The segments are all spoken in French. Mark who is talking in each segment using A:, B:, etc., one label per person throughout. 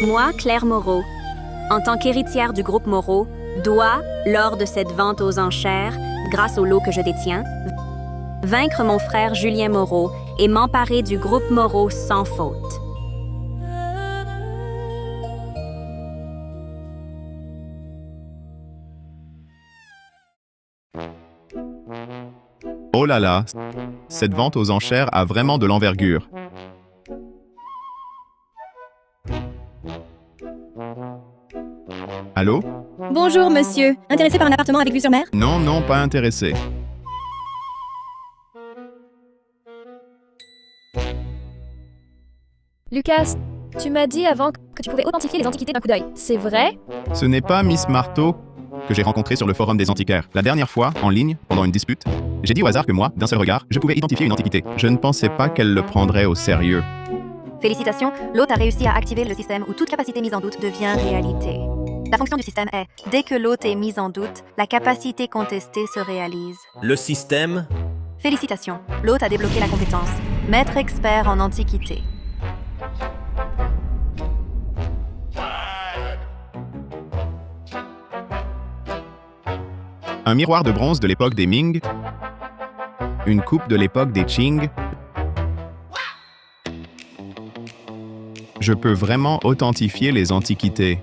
A: Moi, Claire Moreau, en tant qu'héritière du groupe Moreau, dois, lors de cette vente aux enchères, grâce au lot que je détiens, vaincre mon frère Julien Moreau et m'emparer du groupe Moreau sans faute.
B: Oh là là, cette vente aux enchères a vraiment de l'envergure. Allô?
C: Bonjour, monsieur. Intéressé par un appartement avec vue sur mer?
B: Non, non, pas intéressé.
C: Lucas, tu m'as dit avant que tu pouvais authentifier les antiquités d'un coup d'œil. C'est vrai?
B: Ce n'est pas Miss Marteau que j'ai rencontrée sur le forum des antiquaires. La dernière fois, en ligne, pendant une dispute, j'ai dit au hasard que moi, d'un seul regard, je pouvais identifier une antiquité. Je ne pensais pas qu'elle le prendrait au sérieux.
D: Félicitations, l'hôte a réussi à activer le système où toute capacité mise en doute devient réalité. La fonction du système est, dès que l'hôte est mise en doute, la capacité contestée se réalise.
E: Le système?
D: Félicitations, l'hôte a débloqué la compétence. Maître expert en antiquité.
B: Un miroir de bronze de l'époque des Ming, une coupe de l'époque des Qing. Je peux vraiment authentifier les antiquités.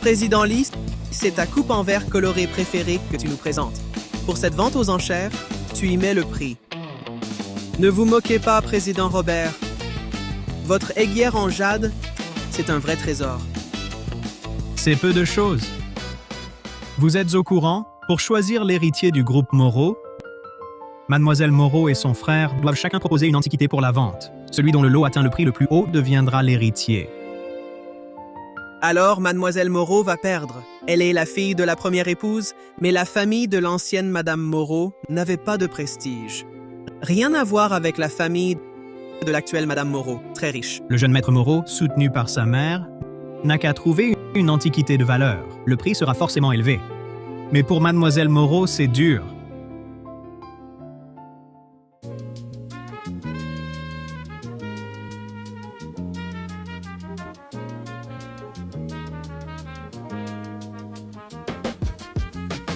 F: Président Lee, c'est ta coupe en verre colorée préférée que tu nous présentes. Pour cette vente aux enchères, tu y mets le prix. Ne vous moquez pas, Président Robert. Votre aiguière en jade, c'est un vrai trésor.
G: C'est peu de choses. Vous êtes au courant? Pour choisir l'héritier du groupe Moreau, Mademoiselle Moreau et son frère doivent chacun proposer une antiquité pour la vente. Celui dont le lot atteint le prix le plus haut deviendra l'héritier.
F: Alors, Mademoiselle Moreau va perdre. Elle est la fille de la première épouse, mais la famille de l'ancienne Madame Moreau n'avait pas de prestige. Rien à voir avec la famille de l'actuelle Madame Moreau, très riche.
G: Le jeune maître Moreau, soutenu par sa mère, n'a qu'à trouver une antiquité de valeur. Le prix sera forcément élevé. Mais pour Mademoiselle Moreau, c'est dur.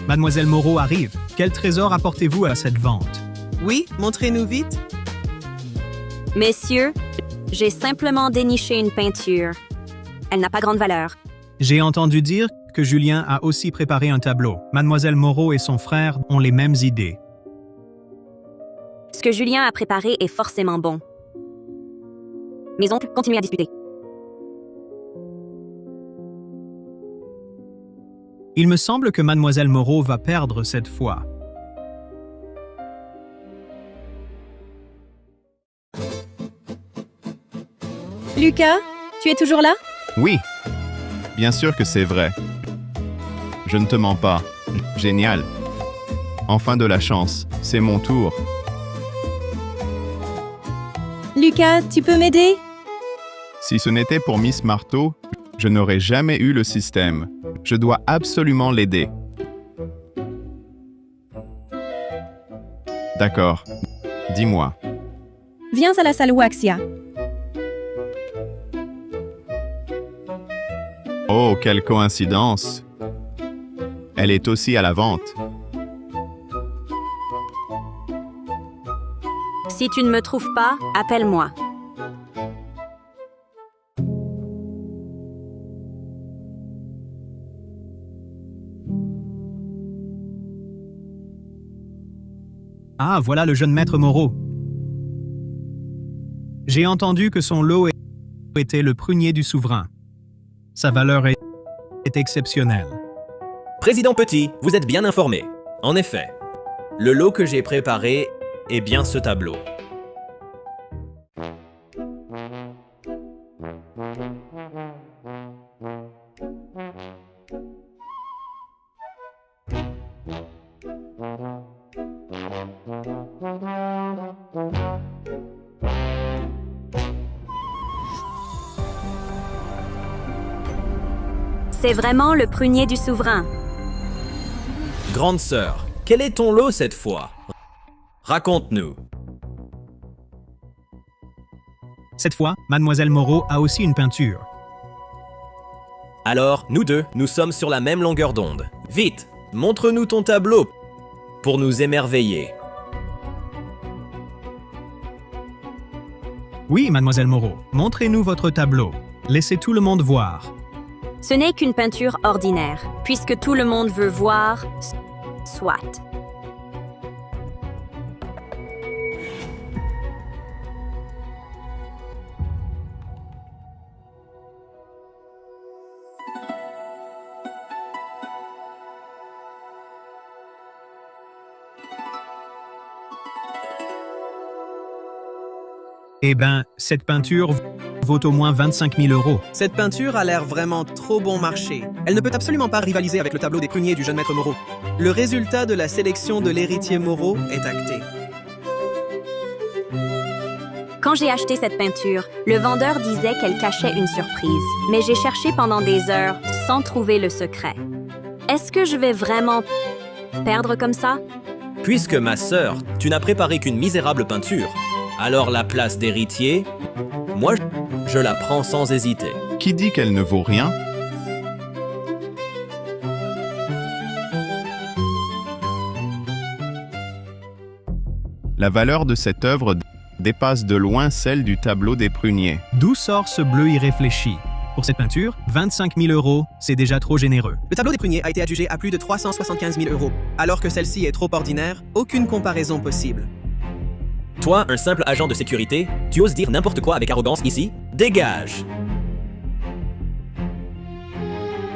G: Mademoiselle Moreau arrive. Quel trésor apportez-vous à cette vente?
F: Oui, montrez-nous vite.
A: Messieurs, j'ai simplement déniché une peinture. Elle n'a pas grande valeur.
G: J'ai entendu dire que Julien a aussi préparé un tableau. Mademoiselle Moreau et son frère ont les mêmes idées.
A: Ce que Julien a préparé est forcément bon. Mes oncles continuent à discuter.
G: Il me semble que Mademoiselle Moreau va perdre cette fois.
C: Lucas, tu es toujours là?
B: Oui, bien sûr que c'est vrai. Je ne te mens pas. Génial. Enfin de la chance. C'est mon tour.
C: Lucas, tu peux m'aider?
B: Si ce n'était pour Miss Marteau, je n'aurais jamais eu le système. Je dois absolument l'aider. D'accord. Dis-moi.
C: Viens à la salle Waxia.
B: Oh, quelle coïncidence! Elle est aussi à la vente.
A: Si tu ne me trouves pas, appelle-moi.
G: Ah, voilà le jeune maître Moreau. J'ai entendu que son lot était le prunier du souverain. Sa valeur est exceptionnelle.
E: Président Petit, vous êtes bien informé. En effet, le lot que j'ai préparé est bien ce tableau.
A: C'est vraiment le prunier du souverain.
E: Grande sœur, quel est ton lot cette fois? Raconte-nous.
G: Cette fois, Mademoiselle Moreau a aussi une peinture.
E: Alors, nous deux, nous sommes sur la même longueur d'onde. Vite, montre-nous ton tableau pour nous émerveiller.
G: Oui, Mademoiselle Moreau, montrez-nous votre tableau. Laissez tout le monde voir.
A: Ce n'est qu'une peinture ordinaire, puisque tout le monde veut voir, soit.
G: Eh ben, cette peinture vaut au moins 25 000 euros.
F: Cette peinture a l'air vraiment trop bon marché. Elle ne peut absolument pas rivaliser avec le tableau des pruniers du jeune maître Moreau. Le résultat de la sélection de l'héritier Moreau est acté.
A: Quand j'ai acheté cette peinture, le vendeur disait qu'elle cachait une surprise, mais j'ai cherché pendant des heures sans trouver le secret. Est-ce que je vais vraiment perdre comme ça?
E: Puisque ma sœur, tu n'as préparé qu'une misérable peinture, alors la place d'héritier, moi, je la prends sans hésiter.
B: Qui dit qu'elle ne vaut rien? La valeur de cette œuvre dépasse de loin celle du tableau des pruniers.
G: D'où sort ce bleu irréfléchi? Pour cette peinture, 25 000 euros, c'est déjà trop généreux.
F: Le tableau des pruniers a été adjugé à plus de 375 000 euros. Alors que celle-ci est trop ordinaire, aucune comparaison possible.
E: Toi, un simple agent de sécurité, tu oses dire n'importe quoi avec arrogance ici? Dégage!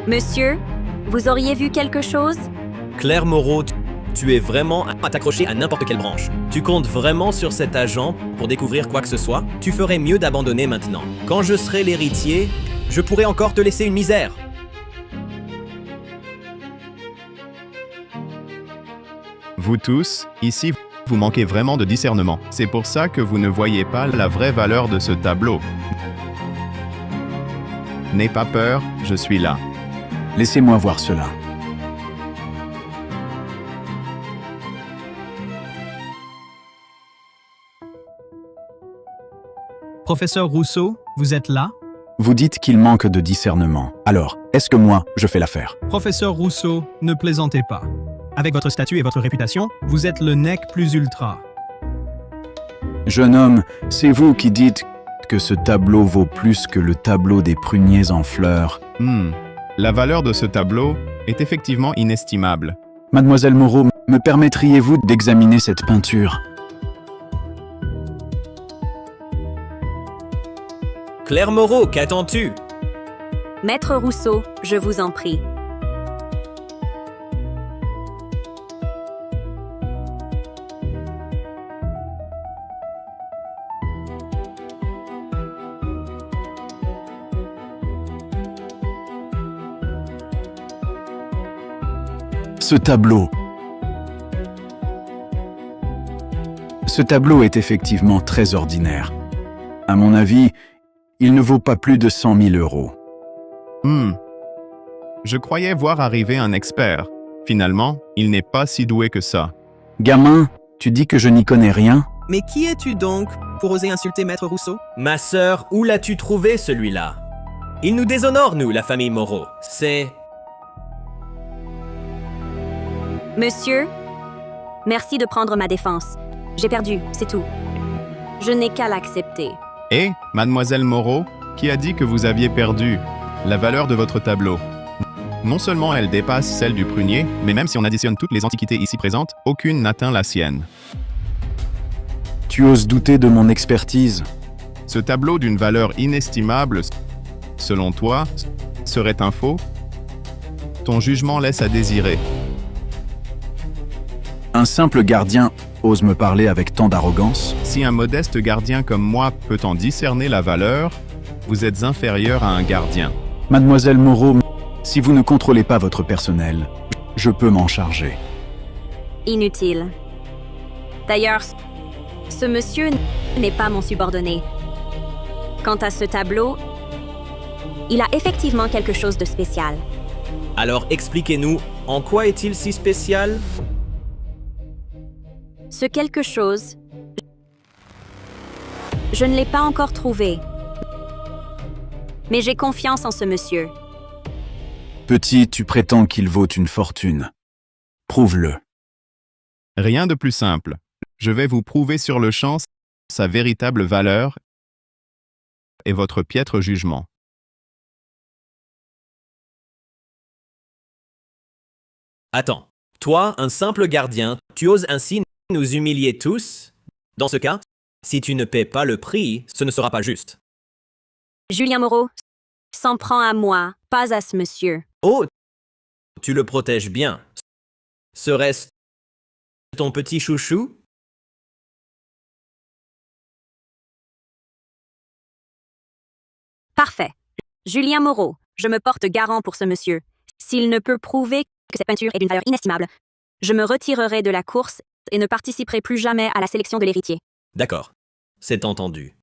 A: Monsieur, vous auriez vu quelque chose?
E: Claire Moreau, tu es vraiment à t'accrocher à n'importe quelle branche. Tu comptes vraiment sur cet agent pour découvrir quoi que ce soit? Tu ferais mieux d'abandonner maintenant. Quand je serai l'héritier, je pourrais encore te laisser une misère.
B: Vous tous, ici, vous manquez vraiment de discernement. C'est pour ça que vous ne voyez pas la vraie valeur de ce tableau. N'aie pas peur, je suis là.
H: Laissez-moi voir cela.
G: Professeur Rousseau, vous êtes là?
H: Vous dites qu'il manque de discernement. Alors, est-ce que moi, je fais l'affaire?
G: Professeur Rousseau, ne plaisantez pas. Avec votre statut et votre réputation, vous êtes le nec plus ultra.
H: Jeune homme, c'est vous qui dites que ce tableau vaut plus que le tableau des pruniers en fleurs.
B: La valeur de ce tableau est effectivement inestimable.
H: Mademoiselle Moreau, me permettriez-vous d'examiner cette peinture?
E: Claire Moreau, qu'attends-tu?
A: Maître Rousseau, je vous en prie.
H: Ce tableau est effectivement très ordinaire. À mon avis, il ne vaut pas plus de 100 000 euros.
B: Je croyais voir arriver un expert. Finalement, il n'est pas si doué que ça.
H: Gamin, tu dis que je n'y connais rien?
F: Mais qui es-tu donc pour oser insulter Maître Rousseau?
E: Ma sœur, où l'as-tu trouvé celui-là? Il nous déshonore, nous, la famille Moreau. C'est...
A: Monsieur, merci de prendre ma défense. J'ai perdu, c'est tout. Je n'ai qu'à l'accepter.
B: Et, Mademoiselle Moreau, qui a dit que vous aviez perdu la valeur de votre tableau? Non seulement elle dépasse celle du prunier, mais même si on additionne toutes les antiquités ici présentes, aucune n'atteint la sienne.
H: Tu oses douter de mon expertise?
B: Ce tableau d'une valeur inestimable, selon toi, serait un faux? Ton jugement laisse à désirer.
H: Un simple gardien ose me parler avec tant d'arrogance?
B: Si un modeste gardien comme moi peut en discerner la valeur, vous êtes inférieur à un gardien.
H: Mademoiselle Moreau, si vous ne contrôlez pas votre personnel, je peux m'en charger.
A: Inutile. D'ailleurs, ce monsieur n'est pas mon subordonné. Quant à ce tableau, il a effectivement quelque chose de spécial.
E: Alors expliquez-nous, en quoi est-il si spécial?
A: Ce quelque chose, Je ne l'ai pas encore trouvé. Mais j'ai confiance en ce monsieur.
H: Petit, tu prétends qu'il vaut une fortune. Prouve-le.
B: Rien de plus simple. Je vais vous prouver sur le champ sa véritable valeur et votre piètre jugement.
E: Attends. Toi, un simple gardien, tu oses ainsi nous humilier tous? Dans ce cas, si tu ne paies pas le prix, ce ne sera pas juste.
A: Julien Moreau s'en prend à moi, pas à ce monsieur.
E: Oh, tu le protèges bien. Serait-ce ton petit chouchou?
A: Parfait. Julien Moreau, je me porte garant pour ce monsieur. S'il ne peut prouver que cette peinture est d'une valeur inestimable, je me retirerai de la course et ne participerai plus jamais à la sélection de l'héritier.
E: D'accord, c'est entendu.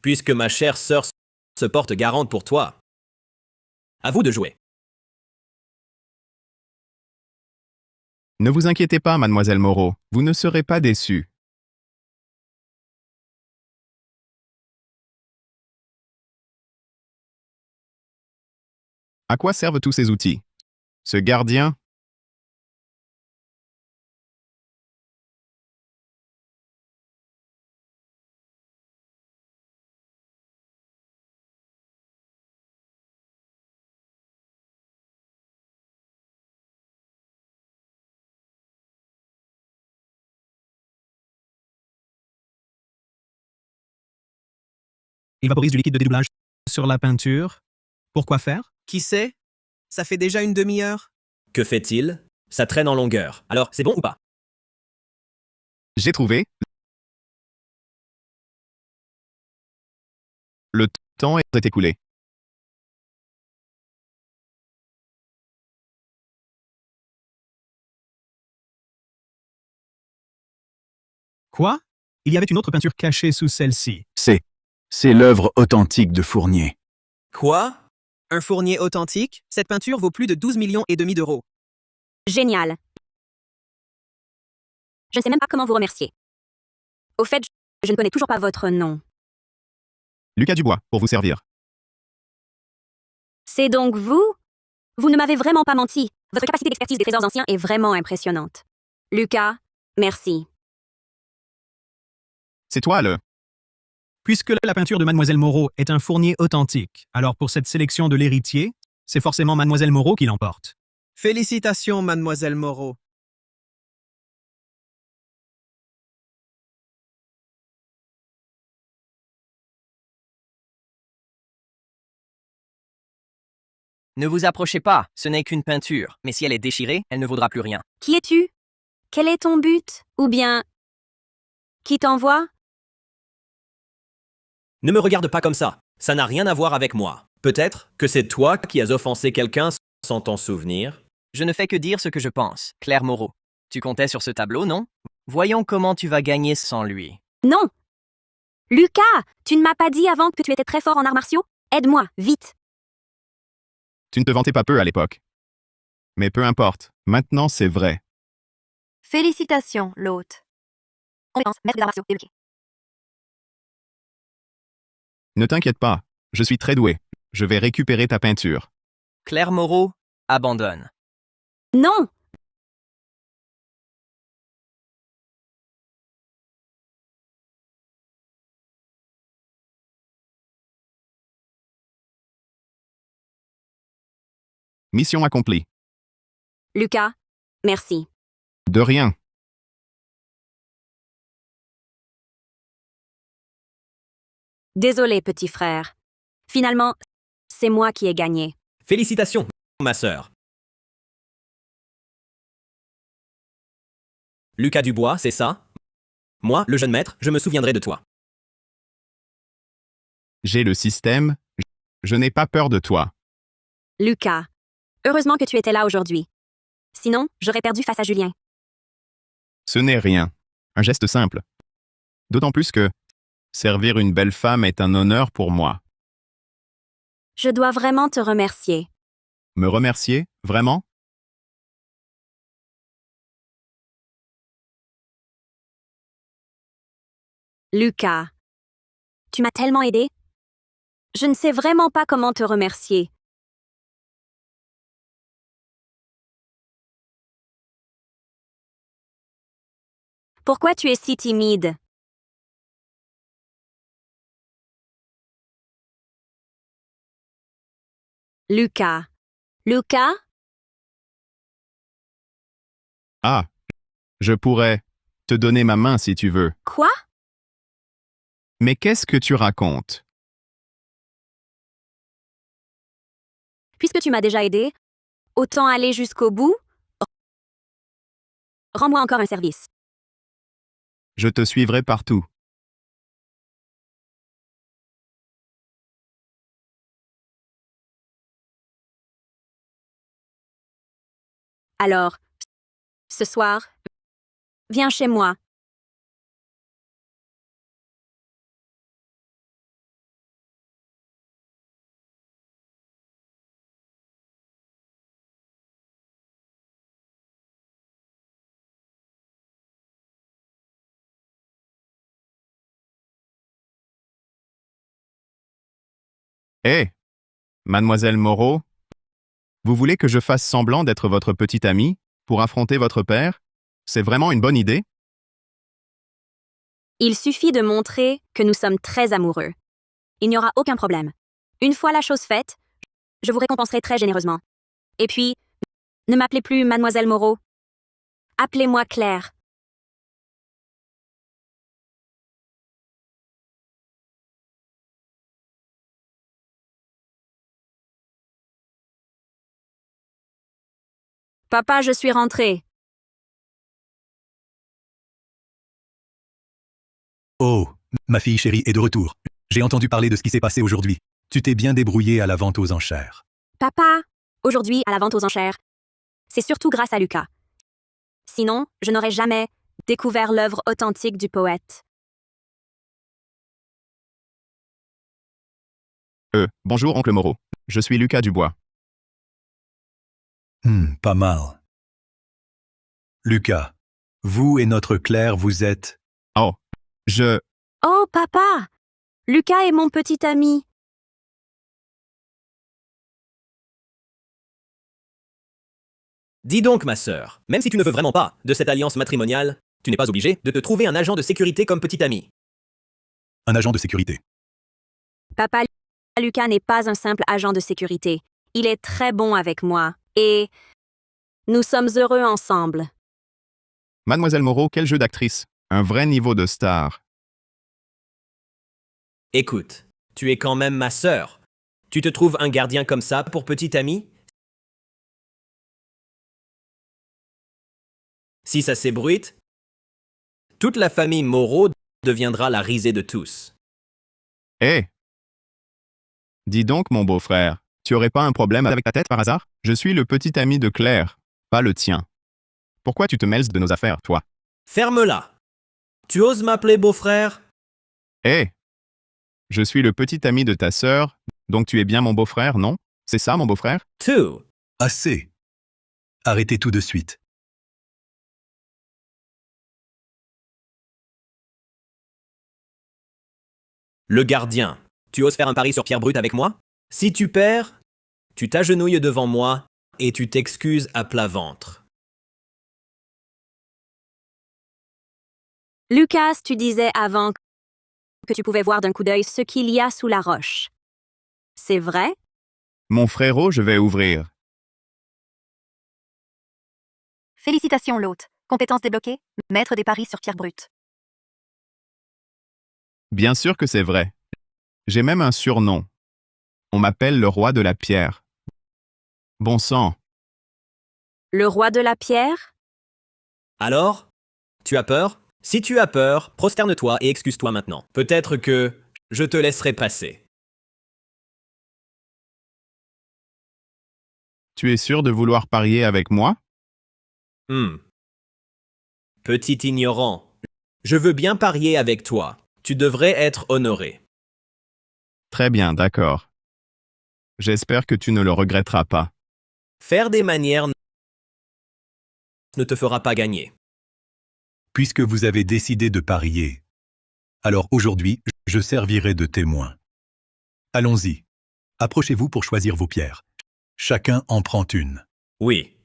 E: Puisque ma chère sœur se porte garante pour toi, à vous de jouer.
B: Ne vous inquiétez pas, mademoiselle Moreau, vous ne serez pas déçue. À quoi servent tous ces outils? Ce gardien?
G: Il vaporise du liquide de dédoublage sur la peinture. Pourquoi faire?
F: Qui sait? Ça fait déjà une demi-heure.
E: Que fait-il? Ça traîne en longueur. Alors, c'est bon ou pas?
B: J'ai trouvé. Le temps est écoulé.
G: Quoi? Il y avait une autre peinture cachée sous celle-ci.
H: C'est l'œuvre authentique de Fournier.
E: Quoi?
F: Un Fournier authentique? Cette peinture vaut plus de 12 millions et demi d'euros.
A: Génial. Je ne sais même pas comment vous remercier. Au fait, je ne connais toujours pas votre nom.
B: Lucas Dubois, pour vous servir.
A: C'est donc vous? Vous ne m'avez vraiment pas menti. Votre capacité d'expertise des trésors anciens est vraiment impressionnante. Lucas, merci.
B: C'est toi le...
G: Puisque la peinture de Mademoiselle Moreau est un Fournier authentique, alors pour cette sélection de l'héritier, c'est forcément Mademoiselle Moreau qui l'emporte.
F: Félicitations, mademoiselle Moreau.
I: Ne vous approchez pas, ce n'est qu'une peinture, mais si elle est déchirée, elle ne vaudra plus rien.
A: Qui es-tu? Quel est ton but? Ou bien... Qui t'envoie?
E: Ne me regarde pas comme ça. Ça n'a rien à voir avec moi. Peut-être que c'est toi qui as offensé quelqu'un sans t'en souvenir.
I: Je ne fais que dire ce que je pense, Claire Moreau. Tu comptais sur ce tableau, non? Voyons comment tu vas gagner sans lui.
A: Non! Lucas, tu ne m'as pas dit avant que tu étais très fort en arts martiaux? Aide-moi, vite!
B: Tu ne te vantais pas peu à l'époque. Mais peu importe, maintenant c'est vrai.
D: Félicitations, l'hôte. Compétence, maître d'arts martiaux, débloqué.
B: Ne t'inquiète pas, je suis très doué. Je vais récupérer ta peinture.
I: Claire Moreau, abandonne.
A: Non!
B: Mission accomplie.
A: Lucas, merci.
B: De rien.
A: Désolé, petit frère. Finalement, c'est moi qui ai gagné.
E: Félicitations, ma sœur. Lucas Dubois, c'est ça? Moi, le jeune maître, je me souviendrai de toi.
B: J'ai le système. Je n'ai pas peur de toi.
A: Lucas, heureusement que tu étais là aujourd'hui. Sinon, j'aurais perdu face à Julien.
B: Ce n'est rien. Un geste simple. D'autant plus que servir une belle femme est un honneur pour moi.
A: Je dois vraiment te remercier.
B: Me remercier? Vraiment?
A: Lucas, tu m'as tellement aidé. Je ne sais vraiment pas comment te remercier. Pourquoi tu es si timide? Lucas. Lucas?
B: Ah, je pourrais te donner ma main si tu veux.
A: Quoi?
B: Mais qu'est-ce que tu racontes?
A: Puisque tu m'as déjà aidé, autant aller jusqu'au bout? Rends-moi encore un service.
B: Je te suivrai partout.
A: Alors, ce soir, viens chez moi.
B: Hé, mademoiselle Moreau, vous voulez que je fasse semblant d'être votre petite amie pour affronter votre père? C'est vraiment une bonne idée?
A: Il suffit de montrer que nous sommes très amoureux. Il n'y aura aucun problème. Une fois la chose faite, je vous récompenserai très généreusement. Et puis, ne m'appelez plus mademoiselle Moreau. Appelez-moi Claire. Papa, je suis rentrée.
J: Oh, ma fille chérie est de retour. J'ai entendu parler de ce qui s'est passé aujourd'hui. Tu t'es bien débrouillée à la vente aux enchères.
A: Papa, aujourd'hui, à la vente aux enchères, c'est surtout grâce à Lucas. Sinon, je n'aurais jamais découvert l'œuvre authentique du poète.
B: Bonjour, oncle Moreau. Je suis Lucas Dubois.
J: Pas mal. Lucas, vous et notre Claire, vous êtes...
B: Oh,
A: Oh, papa! Lucas est mon petit ami.
E: Dis donc, ma sœur, même si tu ne veux vraiment pas de cette alliance matrimoniale, tu n'es pas obligé de te trouver un agent de sécurité comme petit ami.
J: Un agent de sécurité.
A: Papa, Lucas n'est pas un simple agent de sécurité. Il est très bon avec moi. Et nous sommes heureux ensemble.
B: mademoiselle Moreau, quel jeu d'actrice. Un vrai niveau de star.
E: Écoute, tu es quand même ma sœur. Tu te trouves un gardien comme ça pour petit ami? Si ça s'ébruite, toute la famille Moreau deviendra la risée de tous.
B: Hé! Dis donc, mon beau-frère, tu aurais pas un problème avec ta tête par hasard? Je suis le petit ami de Claire, pas le tien. Pourquoi tu te mêles de nos affaires, toi?
E: Ferme-la! Tu oses m'appeler beau-frère?
B: Hé! Je suis le petit ami de ta sœur, donc tu es bien mon beau-frère, non? C'est ça, mon beau-frère?
E: Tout!
J: Assez. Arrêtez tout de suite.
E: Le gardien, tu oses faire un pari sur pierre brute avec moi? Si tu perds, tu t'agenouilles devant moi et tu t'excuses à plat ventre.
A: Lucas, tu disais avant que tu pouvais voir d'un coup d'œil ce qu'il y a sous la roche. C'est vrai?
B: Mon frérot, je vais ouvrir.
D: Félicitations, l'hôte. Compétences débloquées. Maître des paris sur pierre brute.
B: Bien sûr que c'est vrai. J'ai même un surnom. On m'appelle le roi de la pierre. Bon sang.
A: Le roi de la pierre?
E: Alors? Tu as peur? Si tu as peur, prosterne-toi et excuse-toi maintenant. Peut-être que je te laisserai passer.
B: Tu es sûr de vouloir parier avec moi?
E: Petit ignorant, je veux bien parier avec toi. Tu devrais être honoré.
B: Très bien, d'accord. J'espère que tu ne le regretteras pas.
E: Faire des manières ne te fera pas gagner.
J: Puisque vous avez décidé de parier, Alors aujourd'hui, je servirai de témoin. Allons-y. Approchez-vous pour choisir vos pierres. Chacun en prend une.
E: Oui.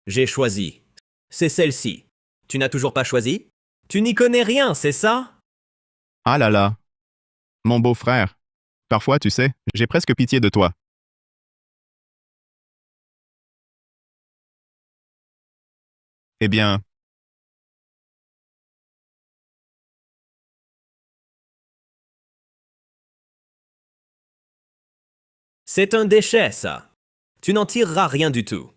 E: J'ai choisi. C'est celle-ci. Tu n'as toujours pas choisi? Tu n'y connais rien, c'est ça?
B: Ah là là. Mon beau-frère. Parfois, tu sais, j'ai presque pitié de toi. Eh bien,
E: C'est un déchet, ça. Tu n'en tireras rien du tout.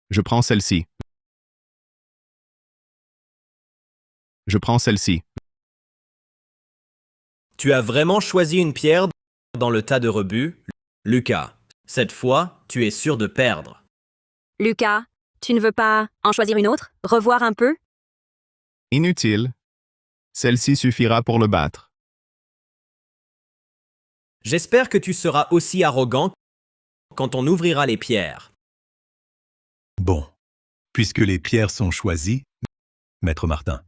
B: je prends celle-ci. Je prends celle-ci.
E: Tu as vraiment choisi une pierre dans le tas de rebut? Lucas, cette fois, tu es sûr de perdre.
A: Lucas, tu ne veux pas en choisir une autre? Revoir un peu?
B: Inutile. Celle-ci suffira pour le battre.
E: J'espère que tu seras aussi arrogant quand on ouvrira les pierres.
J: Bon. Puisque les pierres sont choisies, Maître Martin.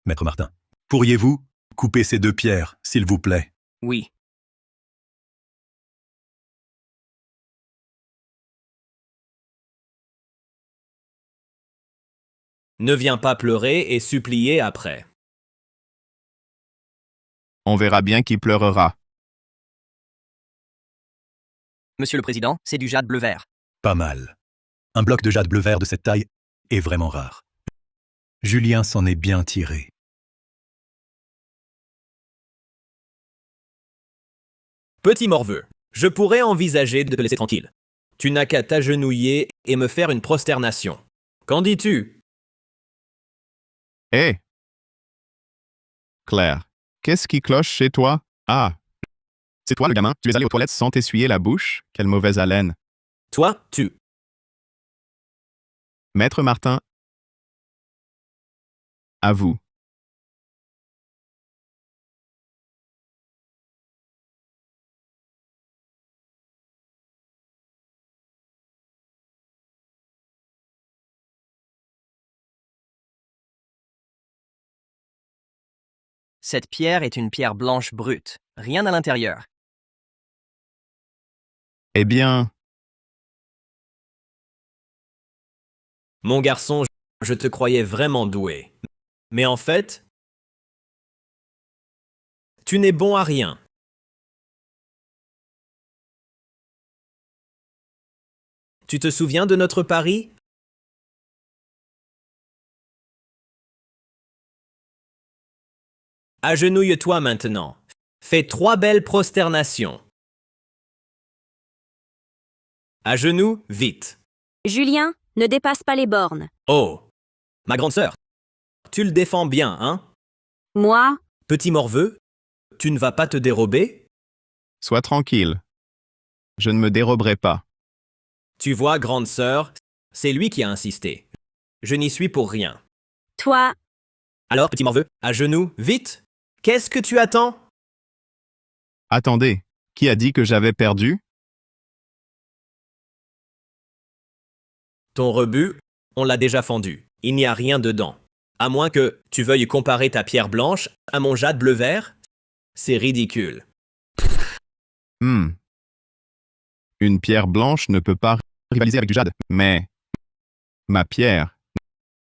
J: Maître Martin, pourriez-vous couper ces deux pierres, s'il vous plaît?
I: Oui.
E: Ne viens pas pleurer et supplier après.
B: On verra bien qui pleurera.
I: Monsieur le Président, c'est du jade bleu-vert.
J: Pas mal. Un bloc de jade bleu-vert de cette taille est vraiment rare. Julien s'en est bien tiré.
E: Petit morveux, je pourrais envisager de te laisser tranquille. Tu n'as qu'à t'agenouiller et me faire une prosternation. Qu'en dis-tu?
B: Hé! Claire, qu'est-ce qui cloche chez toi? Ah! C'est toi le gamin? Tu es allé aux toilettes sans t'essuyer la bouche? Quelle mauvaise haleine.
E: Toi, tu.
B: Maître Martin, à vous.
I: Cette pierre est une pierre blanche brute. Rien à l'intérieur.
B: Eh bien,
E: Mon garçon, je te croyais vraiment doué. Mais en fait, tu n'es bon à rien. Tu te souviens de notre pari? Agenouille-toi maintenant. Fais 3 belles prosternations. À genoux, vite.
A: Julien, ne dépasse pas les bornes.
E: Oh, ma grande sœur, tu le défends bien, hein?
A: Moi,
E: Petit morveux, tu ne vas pas te dérober?
B: sois tranquille. Je ne me déroberai pas.
E: Tu vois, grande sœur, c'est lui qui a insisté. Je n'y suis pour rien.
A: toi,
E: Alors, petit morveux, à genoux, vite! Qu'est-ce que tu attends?
B: Attendez, qui a dit que j'avais perdu?
E: Ton rebut, on l'a déjà fendu. Il n'y a rien dedans. À moins que tu veuilles comparer ta pierre blanche à mon jade bleu-vert. C'est ridicule.
B: Une pierre blanche ne peut pas rivaliser avec du jade, mais ma pierre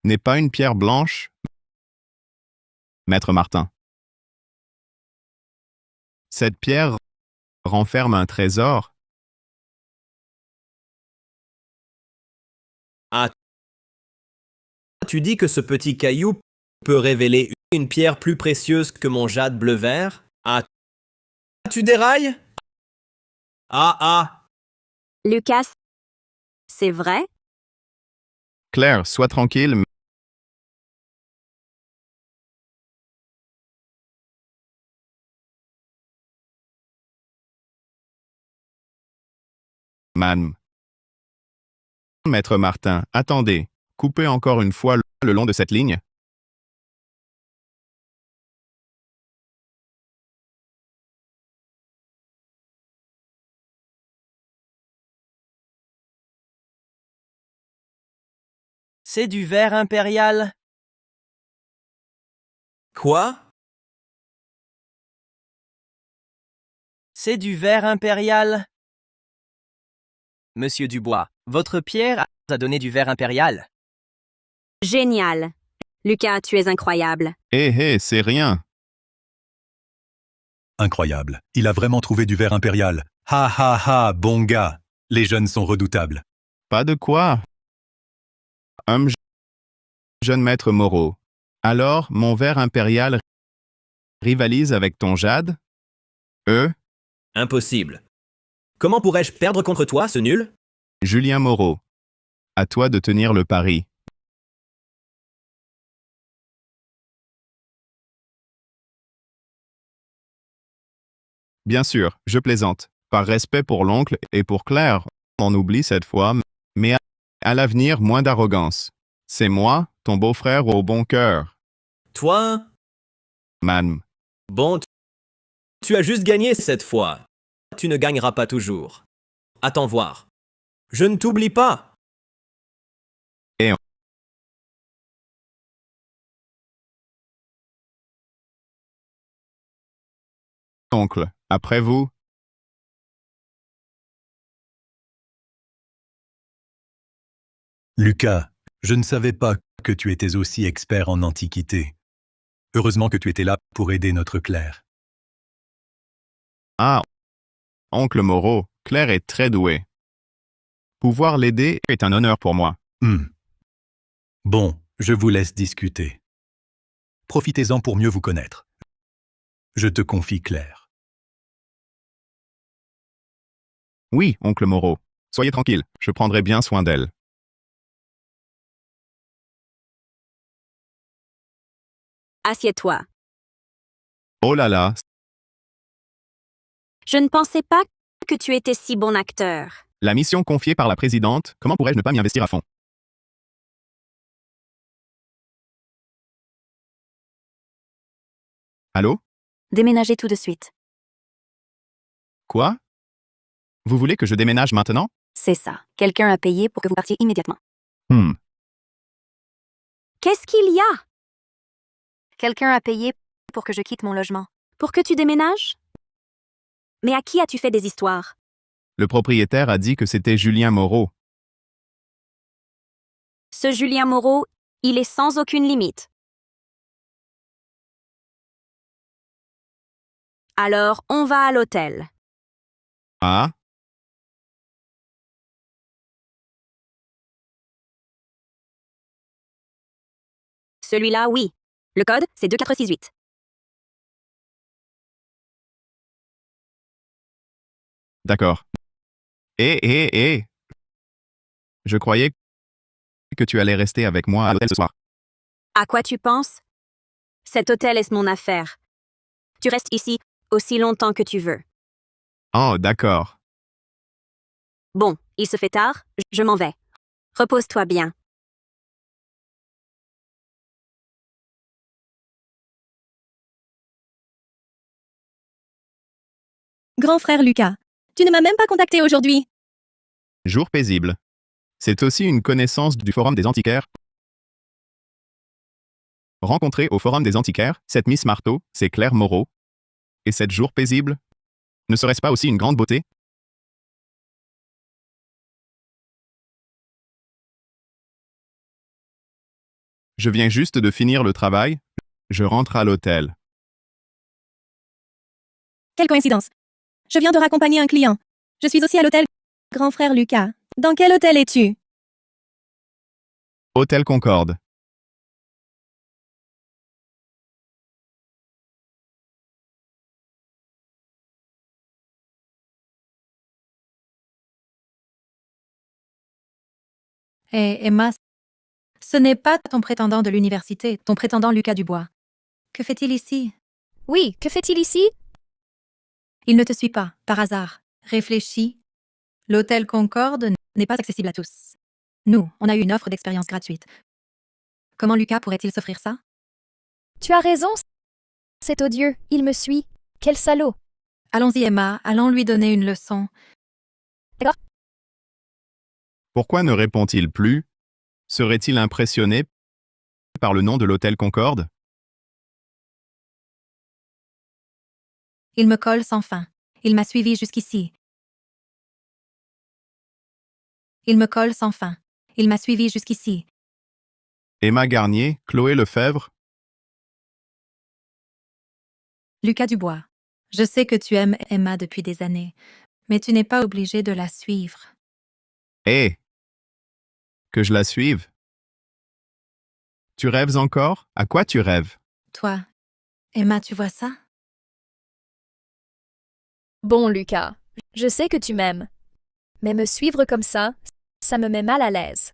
B: n'est pas une pierre blanche, Maître Martin. Cette pierre renferme un trésor.
E: Ah, tu dis que ce petit caillou peut révéler une pierre plus précieuse que mon jade bleu-vert? Ah, tu dérailles? Ah,
A: Lucas, c'est vrai?
B: Claire, sois tranquille, Madame. Maître Martin, attendez. Coupez encore une fois le long de cette ligne.
I: C'est du verre impérial.
E: Quoi?
I: C'est du verre impérial. Monsieur Dubois, votre pierre a donné du verre impérial.
A: Génial. Lucas, tu es incroyable.
B: C'est rien.
J: Incroyable. Il a vraiment trouvé du verre impérial. Ha ha ha, bon gars. Les jeunes sont redoutables.
B: Pas de quoi. Jeune maître Moreau. Alors, mon verre impérial rivalise avec ton jade?
E: Impossible. Comment pourrais-je perdre contre toi, ce nul?
B: Julien Moreau. À toi de tenir le pari. Bien sûr, je plaisante. Par respect pour l'oncle et pour Claire, on oublie cette fois, mais à l'avenir, moins d'arrogance. C'est moi, ton beau-frère au bon cœur.
E: Toi?
B: Madame.
E: Bon, tu as juste gagné cette fois. Tu ne gagneras pas toujours. Attends voir. Je ne t'oublie pas.
B: Oncle, après vous.
J: Lucas, je ne savais pas que tu étais aussi expert en antiquité. Heureusement que tu étais là pour aider notre Claire.
B: Ah, oncle Moreau, Claire est très douée. Pouvoir l'aider est un honneur pour moi.
J: Bon, je vous laisse discuter. Profitez-en pour mieux vous connaître. Je te confie Claire.
B: Oui, oncle Moreau. Soyez tranquille, je prendrai bien soin d'elle.
A: Assieds-toi.
B: Oh là là,
A: Je ne pensais pas que tu étais si bon acteur.
B: la mission confiée par la présidente, comment pourrais-je ne pas m'y investir à fond? Allô?
D: Déménagez tout de suite.
B: Quoi? Vous voulez que je déménage maintenant?
D: C'est ça. Quelqu'un a payé pour que vous partiez immédiatement.
A: Qu'est-ce qu'il y a?
D: Quelqu'un a payé pour que je quitte mon logement.
A: Pour que tu déménages? Mais à qui as-tu fait des histoires?
B: Le propriétaire a dit que c'était Julien Moreau.
A: Ce Julien Moreau, il est sans aucune limite. Alors, on va à l'hôtel.
B: Ah?
A: Celui-là, oui. Le code, c'est 2468.
B: D'accord. Je croyais que tu allais rester avec moi à l'hôtel ce soir.
A: À quoi tu penses? Cet hôtel est mon affaire. Tu restes ici aussi longtemps que tu veux.
B: Oh, d'accord.
A: Bon, il se fait tard, je m'en vais. Repose-toi bien.
C: Grand frère Lucas, tu ne m'as même pas contacté aujourd'hui.
B: Jour paisible. C'est aussi une connaissance du Forum des Antiquaires. Rencontrée au Forum des Antiquaires, cette Miss Marteau, c'est Claire Moreau. Et cette jour paisible? Ne serait-ce pas aussi une grande beauté? Je viens juste de finir le travail. Je rentre à l'hôtel.
C: Quelle coïncidence. Je viens de raccompagner un client. Je suis aussi à l'hôtel. Grand frère Lucas, dans quel hôtel es-tu?
B: Hôtel Concorde.
K: Hé, Emma, ce n'est pas ton prétendant de l'université, ton prétendant Lucas Dubois. Que fait-il ici?
C: Oui, que fait-il ici?
K: Il ne te suit pas, par hasard. Réfléchis. L'hôtel Concorde n'est pas accessible à tous. Nous, on a eu une offre d'expérience gratuite. Comment Lucas pourrait-il s'offrir ça?
L: Tu as raison. C'est odieux. Il me suit. Quel salaud.
K: Allons-y, Emma, allons lui donner une leçon.
B: Pourquoi ne répond-il plus? Serait-il impressionné par le nom de l'hôtel Concorde?
K: Il me colle sans fin. Il m'a suivi jusqu'ici. Il me colle sans fin. Il m'a suivi jusqu'ici.
B: Emma Garnier, Chloé Lefebvre?
K: Lucas Dubois. Je sais que tu aimes Emma depuis des années, mais tu n'es pas obligé de la suivre.
B: Hé! Que je la suive? Tu rêves encore? À quoi tu rêves?
K: Toi, Emma, tu vois ça?
L: Bon, Lucas, je sais que tu m'aimes. Mais me suivre comme ça me met mal à l'aise.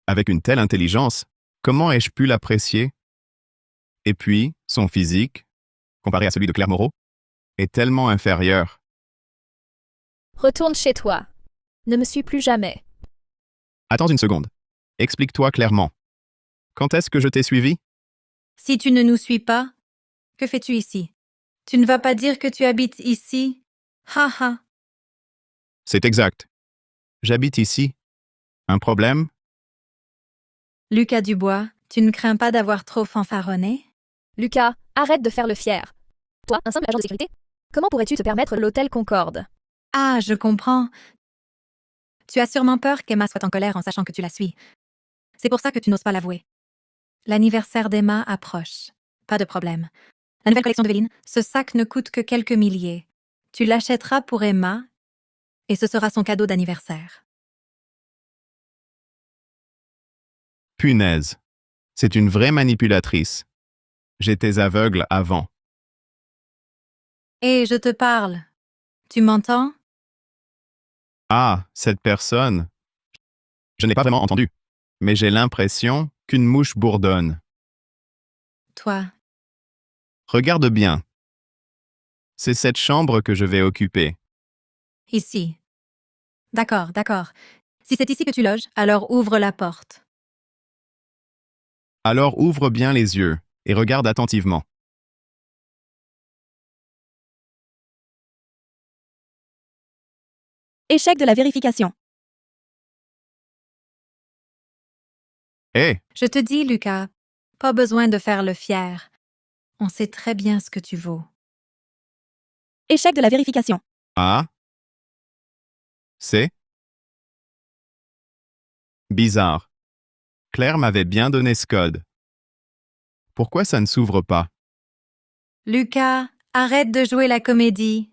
B: Avec une telle intelligence, comment ai-je pu l'apprécier? Et puis, son physique, comparé à celui de Claire Moreau, est tellement inférieur.
L: Retourne chez toi. Ne me suis plus jamais.
B: Attends une seconde. Explique-toi clairement. Quand est-ce que je t'ai suivi?
K: Si tu ne nous suis pas, que fais-tu ici? Tu ne vas pas dire que tu habites ici? Ha ha.
B: C'est exact. J'habite ici. Un problème?
K: Lucas Dubois, tu ne crains pas d'avoir trop fanfaronné?
L: Lucas, arrête de faire le fier. Toi, un simple agent de sécurité? Comment pourrais-tu te permettre l'hôtel Concorde?
K: Ah, je comprends. Tu as sûrement peur qu'Emma soit en colère en sachant que tu la suis. C'est pour ça que tu n'oses pas l'avouer. L'anniversaire d'Emma approche. Pas de problème. La nouvelle collection de Véline, ce sac ne coûte que quelques milliers. Tu l'achèteras pour Emma et ce sera son cadeau d'anniversaire.
B: Punaise. C'est une vraie manipulatrice. J'étais aveugle avant.
K: Et je te parle. Tu m'entends?
B: Ah, cette personne. Je n'ai pas vraiment entendu. Mais j'ai l'impression qu'une mouche bourdonne.
K: Toi.
B: Regarde bien. C'est cette chambre que je vais occuper.
K: Ici. D'accord, d'accord. Si c'est ici que tu loges, alors ouvre la porte.
B: Alors ouvre bien les yeux et regarde attentivement.
C: Échec de la vérification.
B: Hé,
K: Je te dis, Lucas, pas besoin de faire le fier. On sait très bien ce que tu vaux.
C: Échec de la vérification.
B: ah. C'est bizarre. Claire m'avait bien donné ce code. Pourquoi ça ne s'ouvre pas?
K: Lucas, arrête de jouer la comédie.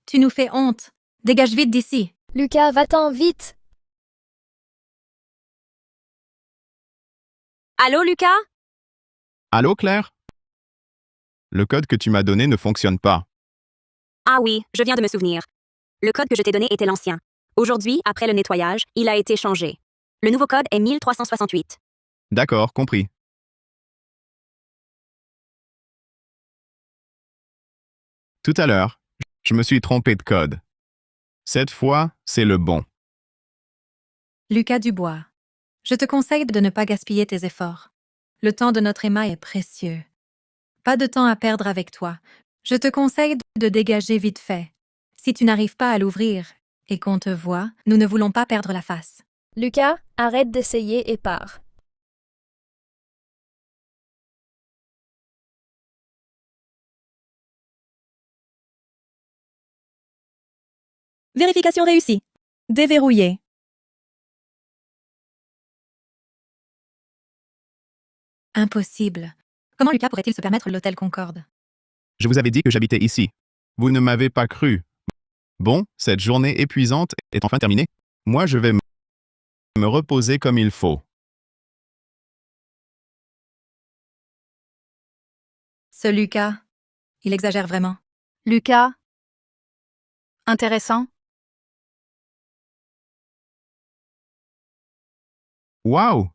K: Tu nous fais honte. Dégage vite d'ici.
L: Lucas, va-t'en vite.
A: Allô, Lucas?
B: Allô, Claire? Le code que tu m'as donné ne fonctionne pas.
A: Ah oui, je viens de me souvenir. Le code que je t'ai donné était l'ancien. Aujourd'hui, après le nettoyage, il a été changé. Le nouveau code est 1368.
B: D'accord, compris. Tout à l'heure, je me suis trompé de code. Cette fois, c'est le bon.
K: Lucas Dubois, je te conseille de ne pas gaspiller tes efforts. Le temps de notre Emma est précieux. Pas de temps à perdre avec toi. Je te conseille de dégager vite fait. Si tu n'arrives pas à l'ouvrir et qu'on te voit, nous ne voulons pas perdre la face.
L: Lucas, arrête d'essayer et pars.
C: Vérification réussie. Déverrouillé.
K: Impossible. Comment Lucas pourrait-il se permettre l'hôtel Concorde?
B: Je vous avais dit que j'habitais ici. Vous ne m'avez pas cru. Bon, cette journée épuisante est enfin terminée. Moi, je vais me reposer comme il faut.
K: Ce Lucas, il exagère vraiment.
D: Lucas? Intéressant?
B: Waouh!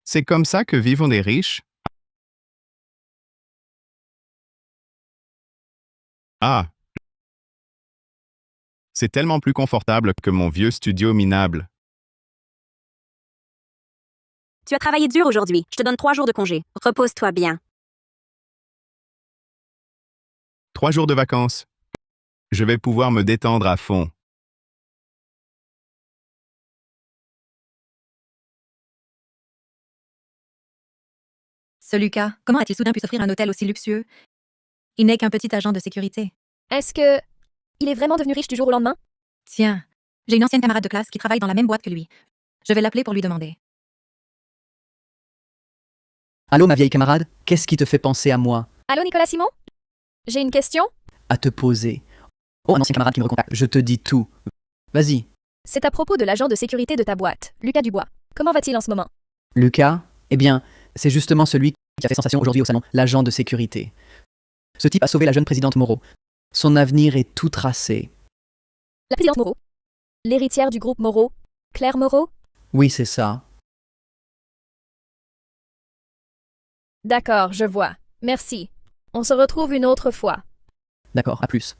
B: C'est comme ça que vivent les riches? Ah, C'est tellement plus confortable que mon vieux studio minable.
A: Tu as travaillé dur aujourd'hui. Je te donne 3 jours de congé. Repose-toi bien.
B: 3 jours de vacances. Je vais pouvoir me détendre à fond.
K: Ce Lucas, comment a-t-il soudain pu s'offrir un hôtel aussi luxueux? Il n'est qu'un petit agent de sécurité.
L: Est-ce que... il est vraiment devenu riche du jour au lendemain?
K: Tiens, j'ai une ancienne camarade de classe qui travaille dans la même boîte que lui. Je vais l'appeler pour lui demander.
M: Allô, ma vieille camarade, qu'est-ce qui te fait penser à moi?
L: Allô, Nicolas Simon? J'ai une question.
M: À te poser. Oh, un ancien camarade qui me recontacte. Je te dis tout. Vas-y.
L: C'est à propos de l'agent de sécurité de ta boîte, Lucas Dubois. Comment va-t-il en ce moment?
M: Lucas? Eh bien, c'est justement celui qui a fait sensation aujourd'hui au salon, l'agent de sécurité. Ce type a sauvé la jeune présidente Moreau. Son avenir est tout tracé.
L: La présidente Moreau? L'héritière du groupe Moreau? Claire Moreau?
M: Oui, c'est ça.
L: D'accord, je vois. Merci. On se retrouve une autre fois.
M: D'accord, à plus.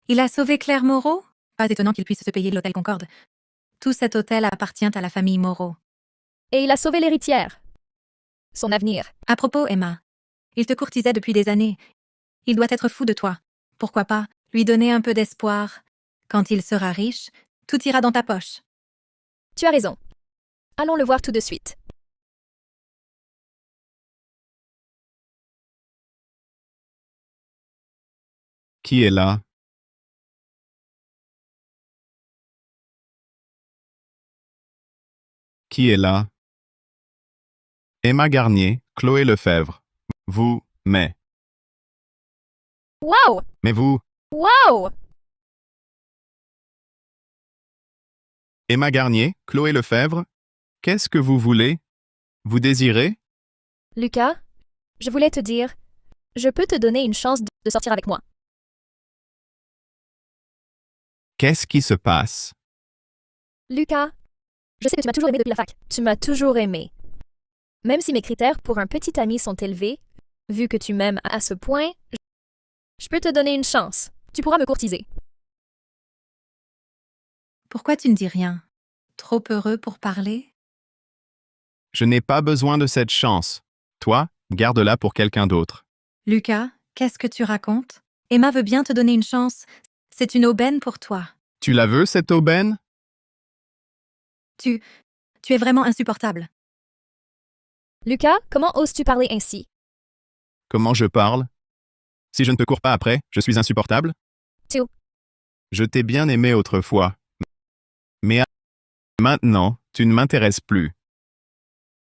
K: Il a sauvé Claire Moreau? Pas étonnant qu'il puisse se payer l'hôtel Concorde. Tout cet hôtel appartient à la famille Moreau.
L: Et il a sauvé l'héritière. Son avenir.
K: À propos, Emma, il te courtisait depuis des années. Il doit être fou de toi. Pourquoi pas lui donner un peu d'espoir? Quand il sera riche, tout ira dans ta poche.
L: Tu as raison. Allons le voir tout de suite.
B: Qui est là? Qui est là? Emma Garnier, Chloé Lefebvre. Vous, mais
L: Wow!
B: vous,
L: Wow!
B: Emma Garnier, Chloé Lefebvre, qu'est-ce que vous voulez? Vous désirez?
L: Lucas, je voulais te dire, je peux te donner une chance de sortir avec moi.
B: Qu'est-ce qui se passe?
L: Lucas, je sais que tu m'as toujours aimé depuis la fac. Tu m'as toujours aimé. Même si mes critères pour un petit ami sont élevés, vu que tu m'aimes à ce point, je peux te donner une chance. Tu pourras me courtiser.
K: Pourquoi tu ne dis rien? Trop heureux pour parler?
B: Je n'ai pas besoin de cette chance. Toi, garde-la pour quelqu'un d'autre.
K: Lucas, qu'est-ce que tu racontes? Emma veut bien te donner une chance. C'est une aubaine pour toi.
B: Tu la veux, cette aubaine?
K: Tu es vraiment insupportable.
L: Lucas, comment oses-tu parler ainsi?
B: Comment je parle? Si je ne te cours pas après, je suis insupportable?
L: Tu-
B: Je t'ai bien aimé autrefois. Mais maintenant, tu ne m'intéresses plus.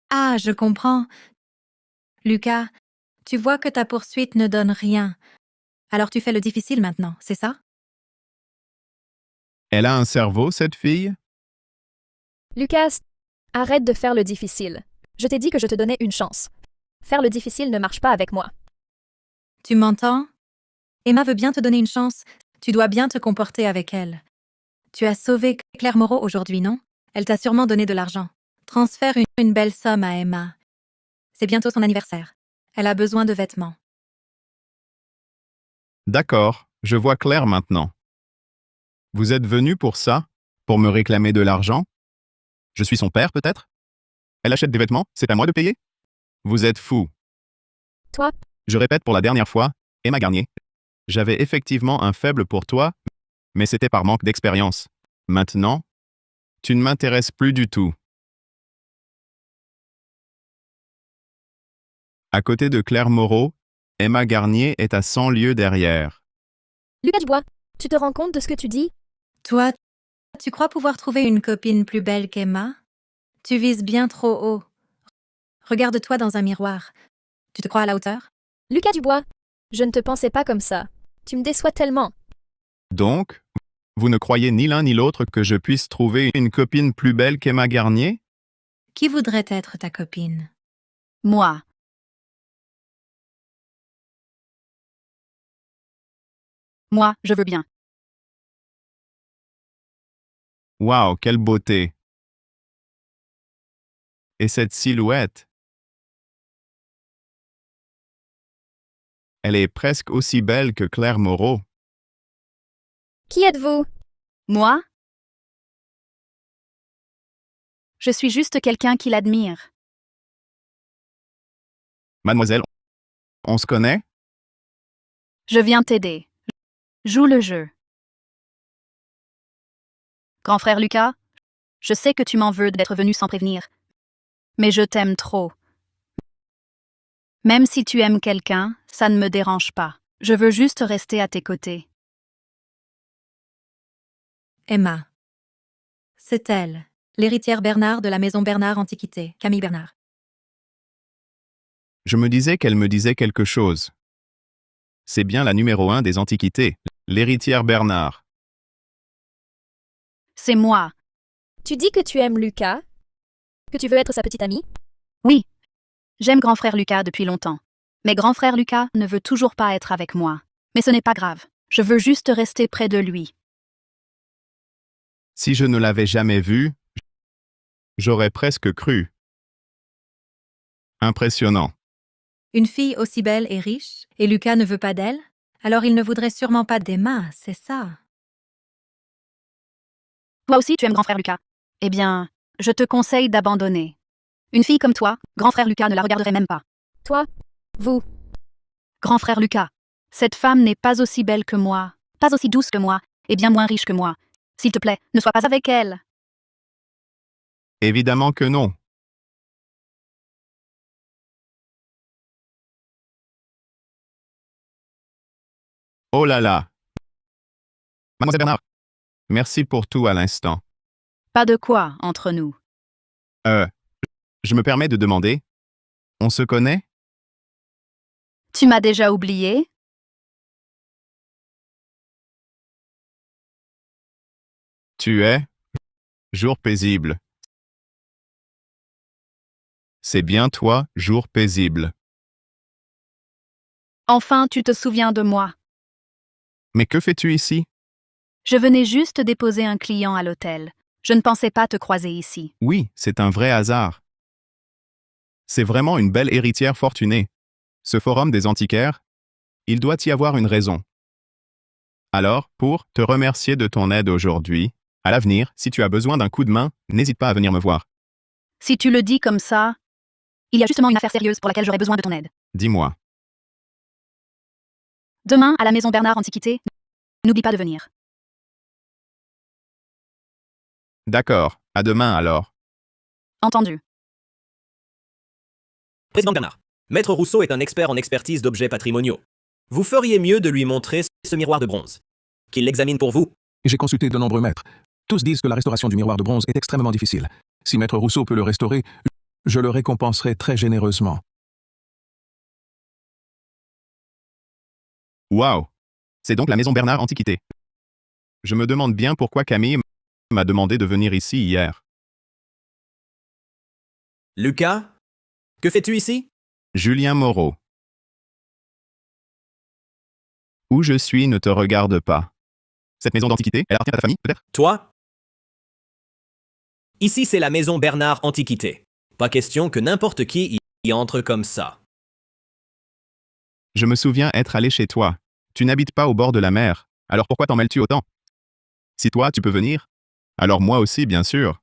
K: Ah, je comprends. Lucas, tu vois que ta poursuite ne donne rien. Alors tu fais le difficile maintenant, c'est ça?
B: Elle a un cerveau, cette fille?
L: Lucas, arrête de faire le difficile. Je t'ai dit que je te donnais une chance. Faire le difficile ne marche pas avec moi.
K: Tu m'entends? Emma veut bien te donner une chance. Tu dois bien te comporter avec elle. Tu as sauvé Claire Moreau aujourd'hui, non? Elle t'a sûrement donné de l'argent. Transfère une belle somme à Emma. C'est bientôt son anniversaire. Elle a besoin de vêtements.
B: D'accord, je vois clair maintenant. Vous êtes venu pour ça? Pour me réclamer de l'argent? Je suis son père, peut-être? Elle achète des vêtements, c'est à moi de payer? Vous êtes fou.
L: Toi?
B: Je répète pour la dernière fois, Emma Garnier. J'avais effectivement un faible pour toi, mais c'était par manque d'expérience. Maintenant, tu ne m'intéresses plus du tout. À côté de Claire Moreau, Emma Garnier est à 100 lieues derrière.
L: Lucas Dubois, tu te rends compte de ce que tu dis?
K: Toi, tu crois pouvoir trouver une copine plus belle qu'Emma? Tu vises bien trop haut. Regarde-toi dans un miroir. Tu te crois à la hauteur?
L: Lucas Dubois, je ne te pensais pas comme ça. Tu me déçois tellement.
B: Donc, vous ne croyez ni l'un ni l'autre que je puisse trouver une copine plus belle qu'Emma Garnier?
K: Qui voudrait être ta copine?
N: Moi. Moi, je veux bien.
B: Waouh, quelle beauté! Et cette silhouette? Elle est presque aussi belle que Claire Moreau.
L: Qui êtes-vous?
N: Moi? Je suis juste quelqu'un qui l'admire.
B: Mademoiselle, on se connaît?
N: Je viens t'aider. Joue le jeu. Grand frère Lucas, je sais que tu m'en veux d'être venu sans prévenir. Mais je t'aime trop. Même si tu aimes quelqu'un, ça ne me dérange pas. Je veux juste rester à tes côtés.
K: Emma. C'est elle, l'héritière Bernard de la maison Bernard Antiquité, Camille Bernard.
B: Je me disais qu'elle me disait quelque chose. C'est bien la numéro 1 des antiquités, l'héritière Bernard.
N: C'est moi.
L: Tu dis que tu aimes Lucas? Que tu veux être sa petite amie?
N: Oui. J'aime grand frère Lucas depuis longtemps. Mais grand frère Lucas ne veut toujours pas être avec moi. Mais ce n'est pas grave. Je veux juste rester près de lui.
B: Si je ne l'avais jamais vue, j'aurais presque cru. Impressionnant.
K: Une fille aussi belle et riche, et Lucas ne veut pas d'elle? Alors il ne voudrait sûrement pas d'Emma, c'est ça.
N: Toi aussi tu aimes grand frère Lucas. Eh bien, je te conseille d'abandonner. Une fille comme toi, grand frère Lucas ne la regarderait même pas.
L: Toi? Vous?
N: Grand frère Lucas, cette femme n'est pas aussi belle que moi, pas aussi douce que moi, et bien moins riche que moi. S'il te plaît, ne sois pas avec elle.
B: Évidemment que non. Oh là là! Mademoiselle Bernard, merci pour tout à l'instant.
N: Pas de quoi entre nous.
B: Je me permets de demander, on se connaît?
N: Tu m'as déjà oublié?
B: Tu es? Jour paisible. C'est bien toi, jour paisible.
N: Enfin, tu te souviens de moi.
B: Mais que fais-tu ici?
N: Je venais juste déposer un client à l'hôtel. Je ne pensais pas te croiser ici.
B: Oui, c'est un vrai hasard. C'est vraiment une belle héritière fortunée. Ce forum des antiquaires, il doit y avoir une raison. Alors, pour te remercier de ton aide aujourd'hui, à l'avenir, si tu as besoin d'un coup de main, n'hésite pas à venir me voir.
N: Si tu le dis comme ça, il y a justement une affaire sérieuse pour laquelle j'aurais besoin de ton aide.
B: Dis-moi.
N: Demain, à la maison Bernard Antiquité, n'oublie pas de venir.
B: D'accord, à demain alors.
N: Entendu.
E: Président Bernard, Maître Rousseau est un expert en expertise d'objets patrimoniaux. Vous feriez mieux de lui montrer ce miroir de bronze. Qu'il l'examine pour vous.
O: J'ai consulté de nombreux maîtres. Tous disent que la restauration du miroir de bronze est extrêmement difficile. Si Maître Rousseau peut le restaurer, je le récompenserai très généreusement.
B: Waouh! C'est donc la maison Bernard Antiquité. Je me demande bien pourquoi Camille m'a demandé de venir ici hier.
E: Lucas, que fais-tu ici?
B: Julien Moreau. Où je suis ne te regarde pas. Cette maison d'antiquité, elle appartient à ta famille, peut-être?
E: Toi? Ici, c'est la maison Bernard Antiquité. Pas question que n'importe qui y entre comme ça.
B: Je me souviens être allé chez toi. Tu n'habites pas au bord de la mer, alors pourquoi t'en mêles-tu autant? Si toi, tu peux venir, alors moi aussi, bien sûr.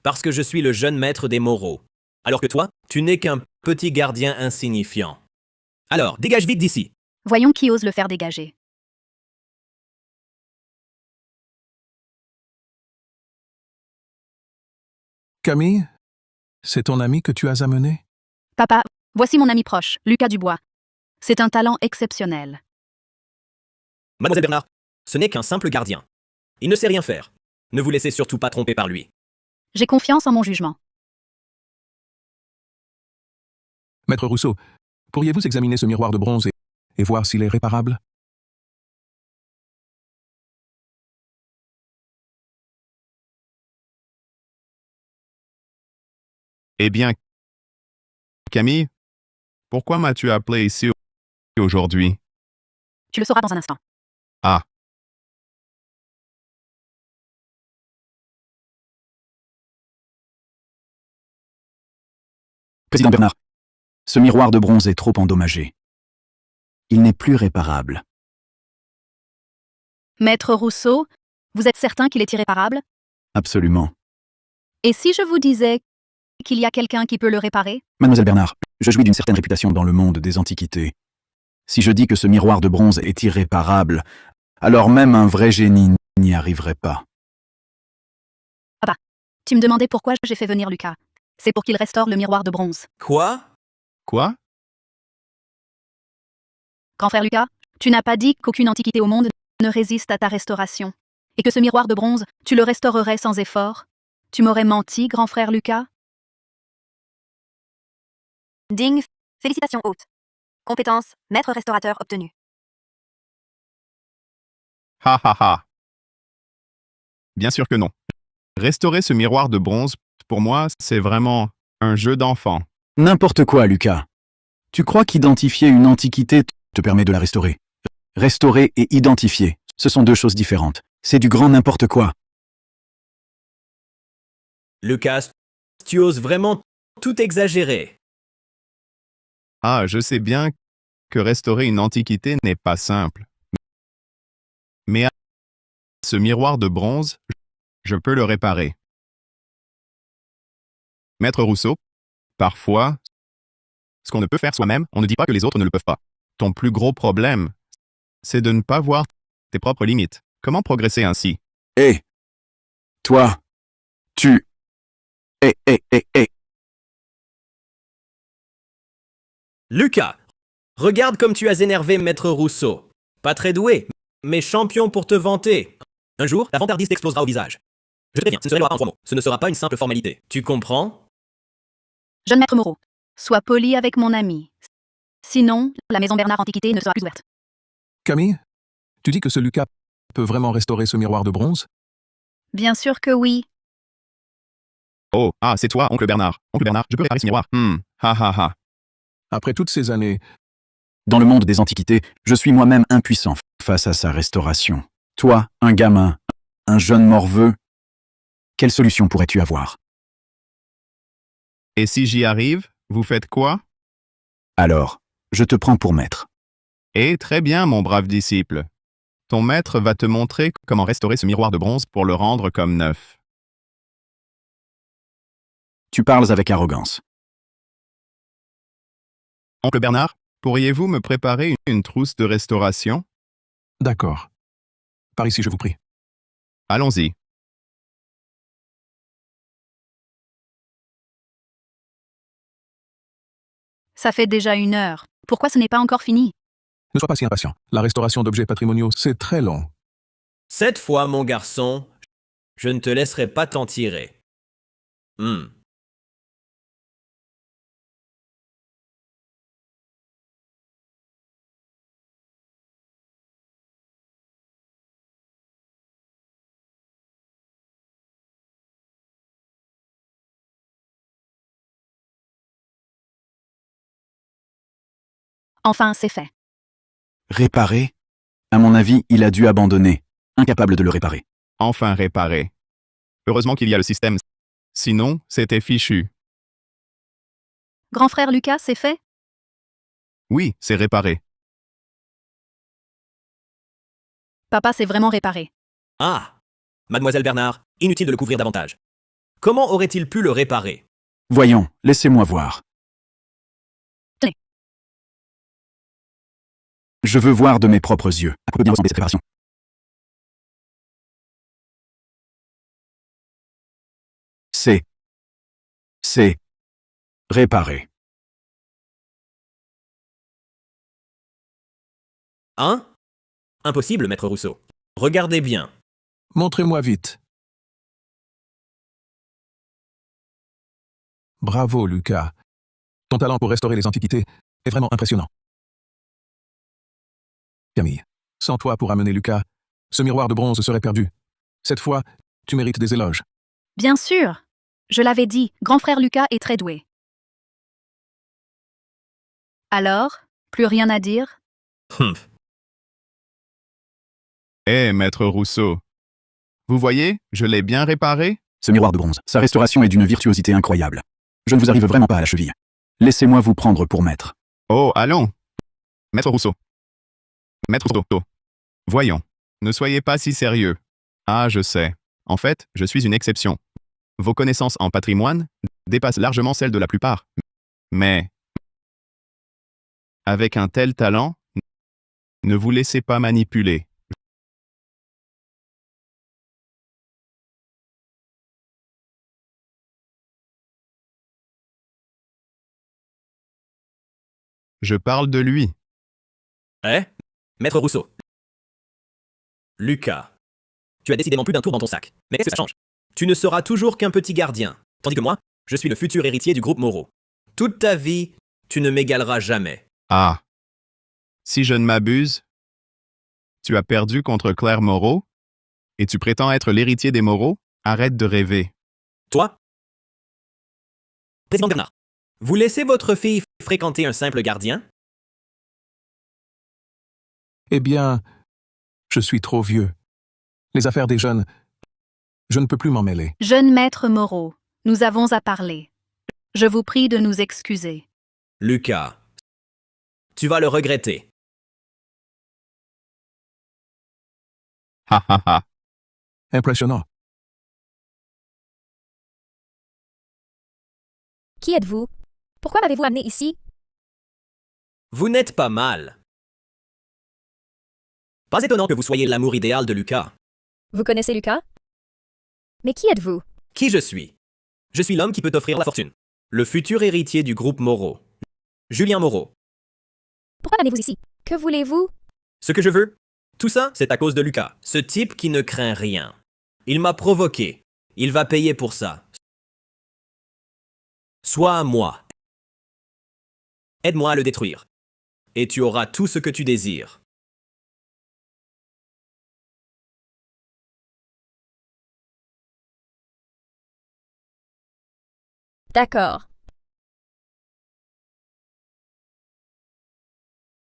E: Parce que je suis le jeune maître des Moreau. Alors que toi, tu n'es qu'un petit gardien insignifiant. Alors, dégage vite d'ici.
N: Voyons qui ose le faire dégager.
O: Camille, c'est ton ami que tu as amené?
N: Papa, voici mon ami proche, Lucas Dubois. C'est un talent exceptionnel.
E: Mademoiselle Bernard, ce n'est qu'un simple gardien. Il ne sait rien faire. Ne vous laissez surtout pas tromper par lui.
N: J'ai confiance en mon jugement.
O: Maître Rousseau, pourriez-vous examiner ce miroir de bronze et voir s'il est réparable?
B: Eh bien, Camille, pourquoi m'as-tu appelé ici aujourd'hui?
N: Tu le sauras dans un instant.
B: Ah.
H: Président Bernard, ce miroir de bronze est trop endommagé. Il n'est plus réparable.
N: Maître Rousseau, vous êtes certain qu'il est irréparable?
H: Absolument.
N: Et si je vous disais qu'il y a quelqu'un qui peut le réparer?
H: Mademoiselle Bernard, je jouis d'une certaine réputation dans le monde des antiquités. Si je dis que ce miroir de bronze est irréparable, alors même un vrai génie n'y arriverait pas.
N: Papa, tu me demandais pourquoi j'ai fait venir Lucas. C'est pour qu'il restaure le miroir de bronze.
E: Quoi?
B: Quoi?
N: Grand frère Lucas, tu n'as pas dit qu'aucune antiquité au monde ne résiste à ta restauration, et que ce miroir de bronze, tu le restaurerais sans effort? Tu m'aurais menti, grand frère Lucas?
D: Ding, félicitations hôte. Compétence, maître restaurateur obtenu.
B: Ha ha ha. Bien sûr que non. Restaurer ce miroir de bronze, pour moi, c'est vraiment un jeu d'enfant.
H: N'importe quoi, Lucas. Tu crois qu'identifier une antiquité te permet de la restaurer? Restaurer et identifier, ce sont deux choses différentes. C'est du grand n'importe quoi.
E: Lucas, tu oses vraiment tout exagérer.
B: Ah, je sais bien que restaurer une antiquité n'est pas simple. Mais ce miroir de bronze, je peux le réparer. Maître Rousseau, parfois, ce qu'on ne peut faire soi-même, on ne dit pas que les autres ne le peuvent pas. Ton plus gros problème, c'est de ne pas voir tes propres limites. Comment progresser ainsi?
H: Hé! Toi! Tu! Hé!
E: Lucas, regarde comme tu as énervé Maître Rousseau. Pas très doué, mais champion pour te vanter. Un jour, la vantardise t'explosera au visage. Je te préviens, ce serait loi en 3 mots. Ce ne sera pas une simple formalité. Tu comprends?
N: Jeune maître Moreau, sois poli avec mon ami. Sinon, la maison Bernard Antiquité ne sera plus ouverte.
O: Camille, tu dis que ce Lucas peut vraiment restaurer ce miroir de bronze?
N: Bien sûr que oui.
B: Oh, ah, c'est toi, oncle Bernard. Oncle Bernard, je peux réparer ce miroir. Ha ha ha.
O: Après toutes ces années,
H: Dans le monde des antiquités, je suis moi-même impuissant face à sa restauration. Toi, un gamin, un jeune morveux, quelle solution pourrais-tu avoir?
B: Et si j'y arrive, vous faites quoi?
H: Alors, je te prends pour maître.
B: Eh, très bien, mon brave disciple. Ton maître va te montrer comment restaurer ce miroir de bronze pour le rendre comme neuf.
H: Tu parles avec arrogance.
B: Oncle Bernard, pourriez-vous me préparer une trousse de restauration?
O: d'accord. Par ici, je vous prie.
B: Allons-y.
N: Ça fait déjà 1 heure. Pourquoi ce n'est pas encore fini?
O: Ne sois pas si impatient. La restauration d'objets patrimoniaux, c'est très long.
E: Cette fois, mon garçon, je ne te laisserai pas t'en tirer.
N: Enfin, c'est fait.
H: Réparer? À mon avis, il a dû abandonner, incapable de le réparer.
B: Enfin réparé. Heureusement qu'il y a le système. Sinon, c'était fichu.
N: Grand frère Lucas, c'est fait?
B: Oui, c'est réparé.
N: Papa s'est vraiment réparé.
E: Ah! Mademoiselle Bernard, inutile de le couvrir davantage. Comment aurait-il pu le réparer?
H: Voyons, laissez-moi voir.
N: Tenez.
H: Je veux voir de mes propres yeux. À quoi peut bien ressembler cette réparation? C'est réparé.
E: Hein? Impossible, Maître Rousseau. Regardez bien.
O: Montrez-moi vite. Bravo, Lucas. Ton talent pour restaurer les antiquités est vraiment impressionnant. Camille, sans toi pour amener Lucas, ce miroir de bronze serait perdu. Cette fois, tu mérites des éloges.
N: Bien sûr. Je l'avais dit, grand frère Lucas est très doué. Alors, plus rien à dire?
B: Eh, Maître Rousseau. Vous voyez, je l'ai bien réparé?
H: Ce miroir de bronze, sa restauration est d'une virtuosité incroyable. Je ne vous arrive vraiment pas à la cheville. Laissez-moi vous prendre pour maître.
B: Oh, allons. Maître Rousseau. Maître Rousseau. Voyons. Ne soyez pas si sérieux. Ah, je sais. En fait, je suis une exception. Vos connaissances en patrimoine dépassent largement celles de la plupart. Mais, avec un tel talent, ne vous laissez pas manipuler. Je parle de lui.
E: Eh? Maître Rousseau. Lucas. Tu as décidément plus d'un tour dans ton sac. Mais qu'est-ce que ça change? Tu ne seras toujours qu'un petit gardien. Tandis que moi, je suis le futur héritier du groupe Moreau. Toute ta vie, tu ne m'égaleras jamais.
B: Ah. Si je ne m'abuse, tu as perdu contre Claire Moreau et tu prétends être l'héritier des Moreau? Arrête de rêver.
E: Toi? Président Bernard, vous laissez votre fille fréquenter un simple gardien?
O: Eh bien, je suis trop vieux. Les affaires des jeunes, je ne peux plus m'en mêler.
N: Jeune maître Moreau, nous avons à parler. Je vous prie de nous excuser.
E: Lucas, tu vas le regretter.
B: Ha ha ha.
O: Impressionnant.
L: Qui êtes-vous? Pourquoi m'avez-vous amené ici?
E: Vous n'êtes pas mal. Pas étonnant que vous soyez l'amour idéal de Lucas.
L: Vous connaissez Lucas? Mais qui êtes-vous?
E: Qui je suis? Je suis l'homme qui peut t'offrir la fortune. Le futur héritier du groupe Moreau. Julien Moreau.
L: Pourquoi m'amenez-vous ici? Que voulez-vous?
E: Ce que je veux? Tout ça, c'est à cause de Lucas. Ce type qui ne craint rien. Il m'a provoqué. Il va payer pour ça. Sois à moi. Aide-moi à le détruire. Et tu auras tout ce que tu désires.
L: D'accord.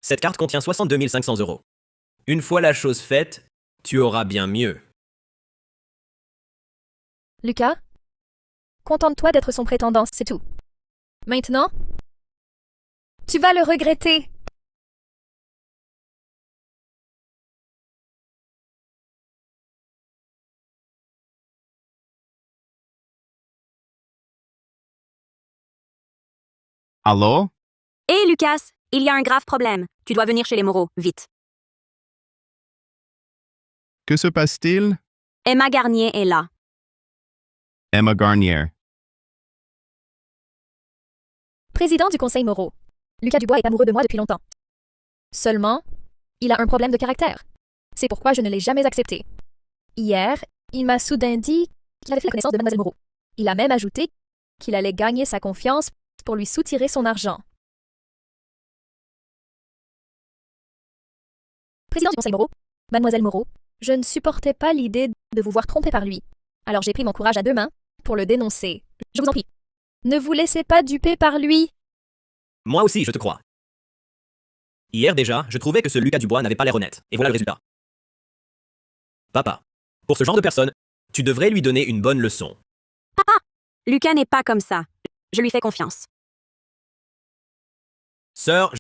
E: Cette carte contient 62 500 €. Une fois la chose faite, tu auras bien mieux.
L: Lucas? Contente-toi d'être son prétendant, c'est tout. Maintenant? Tu vas le regretter.
B: Allô?
A: Hé, Lucas, il y a un grave problème. Tu dois venir chez les Moreau, vite.
B: Que se passe-t-il?
A: Emma Garnier est là.
B: Emma Garnier.
L: Président du Conseil Moreau. Lucas Dubois est amoureux de moi depuis longtemps. Seulement, il a un problème de caractère. C'est pourquoi je ne l'ai jamais accepté. Hier, il m'a soudain dit qu'il avait fait la connaissance de Mademoiselle Moreau. Il a même ajouté qu'il allait gagner sa confiance pour lui soutirer son argent. Président du Conseil Moreau, Mademoiselle Moreau, je ne supportais pas l'idée de vous voir trompé par lui. Alors j'ai pris mon courage à deux mains pour le dénoncer. Je vous en prie. Ne vous laissez pas duper par lui.
E: Moi aussi, je te crois. Hier déjà, je trouvais que ce Lucas Dubois n'avait pas l'air honnête. Et voilà le résultat. Papa, pour ce genre de personne, tu devrais lui donner une bonne leçon.
A: Papa, Lucas n'est pas comme ça. Je lui fais confiance.
E: Sœur,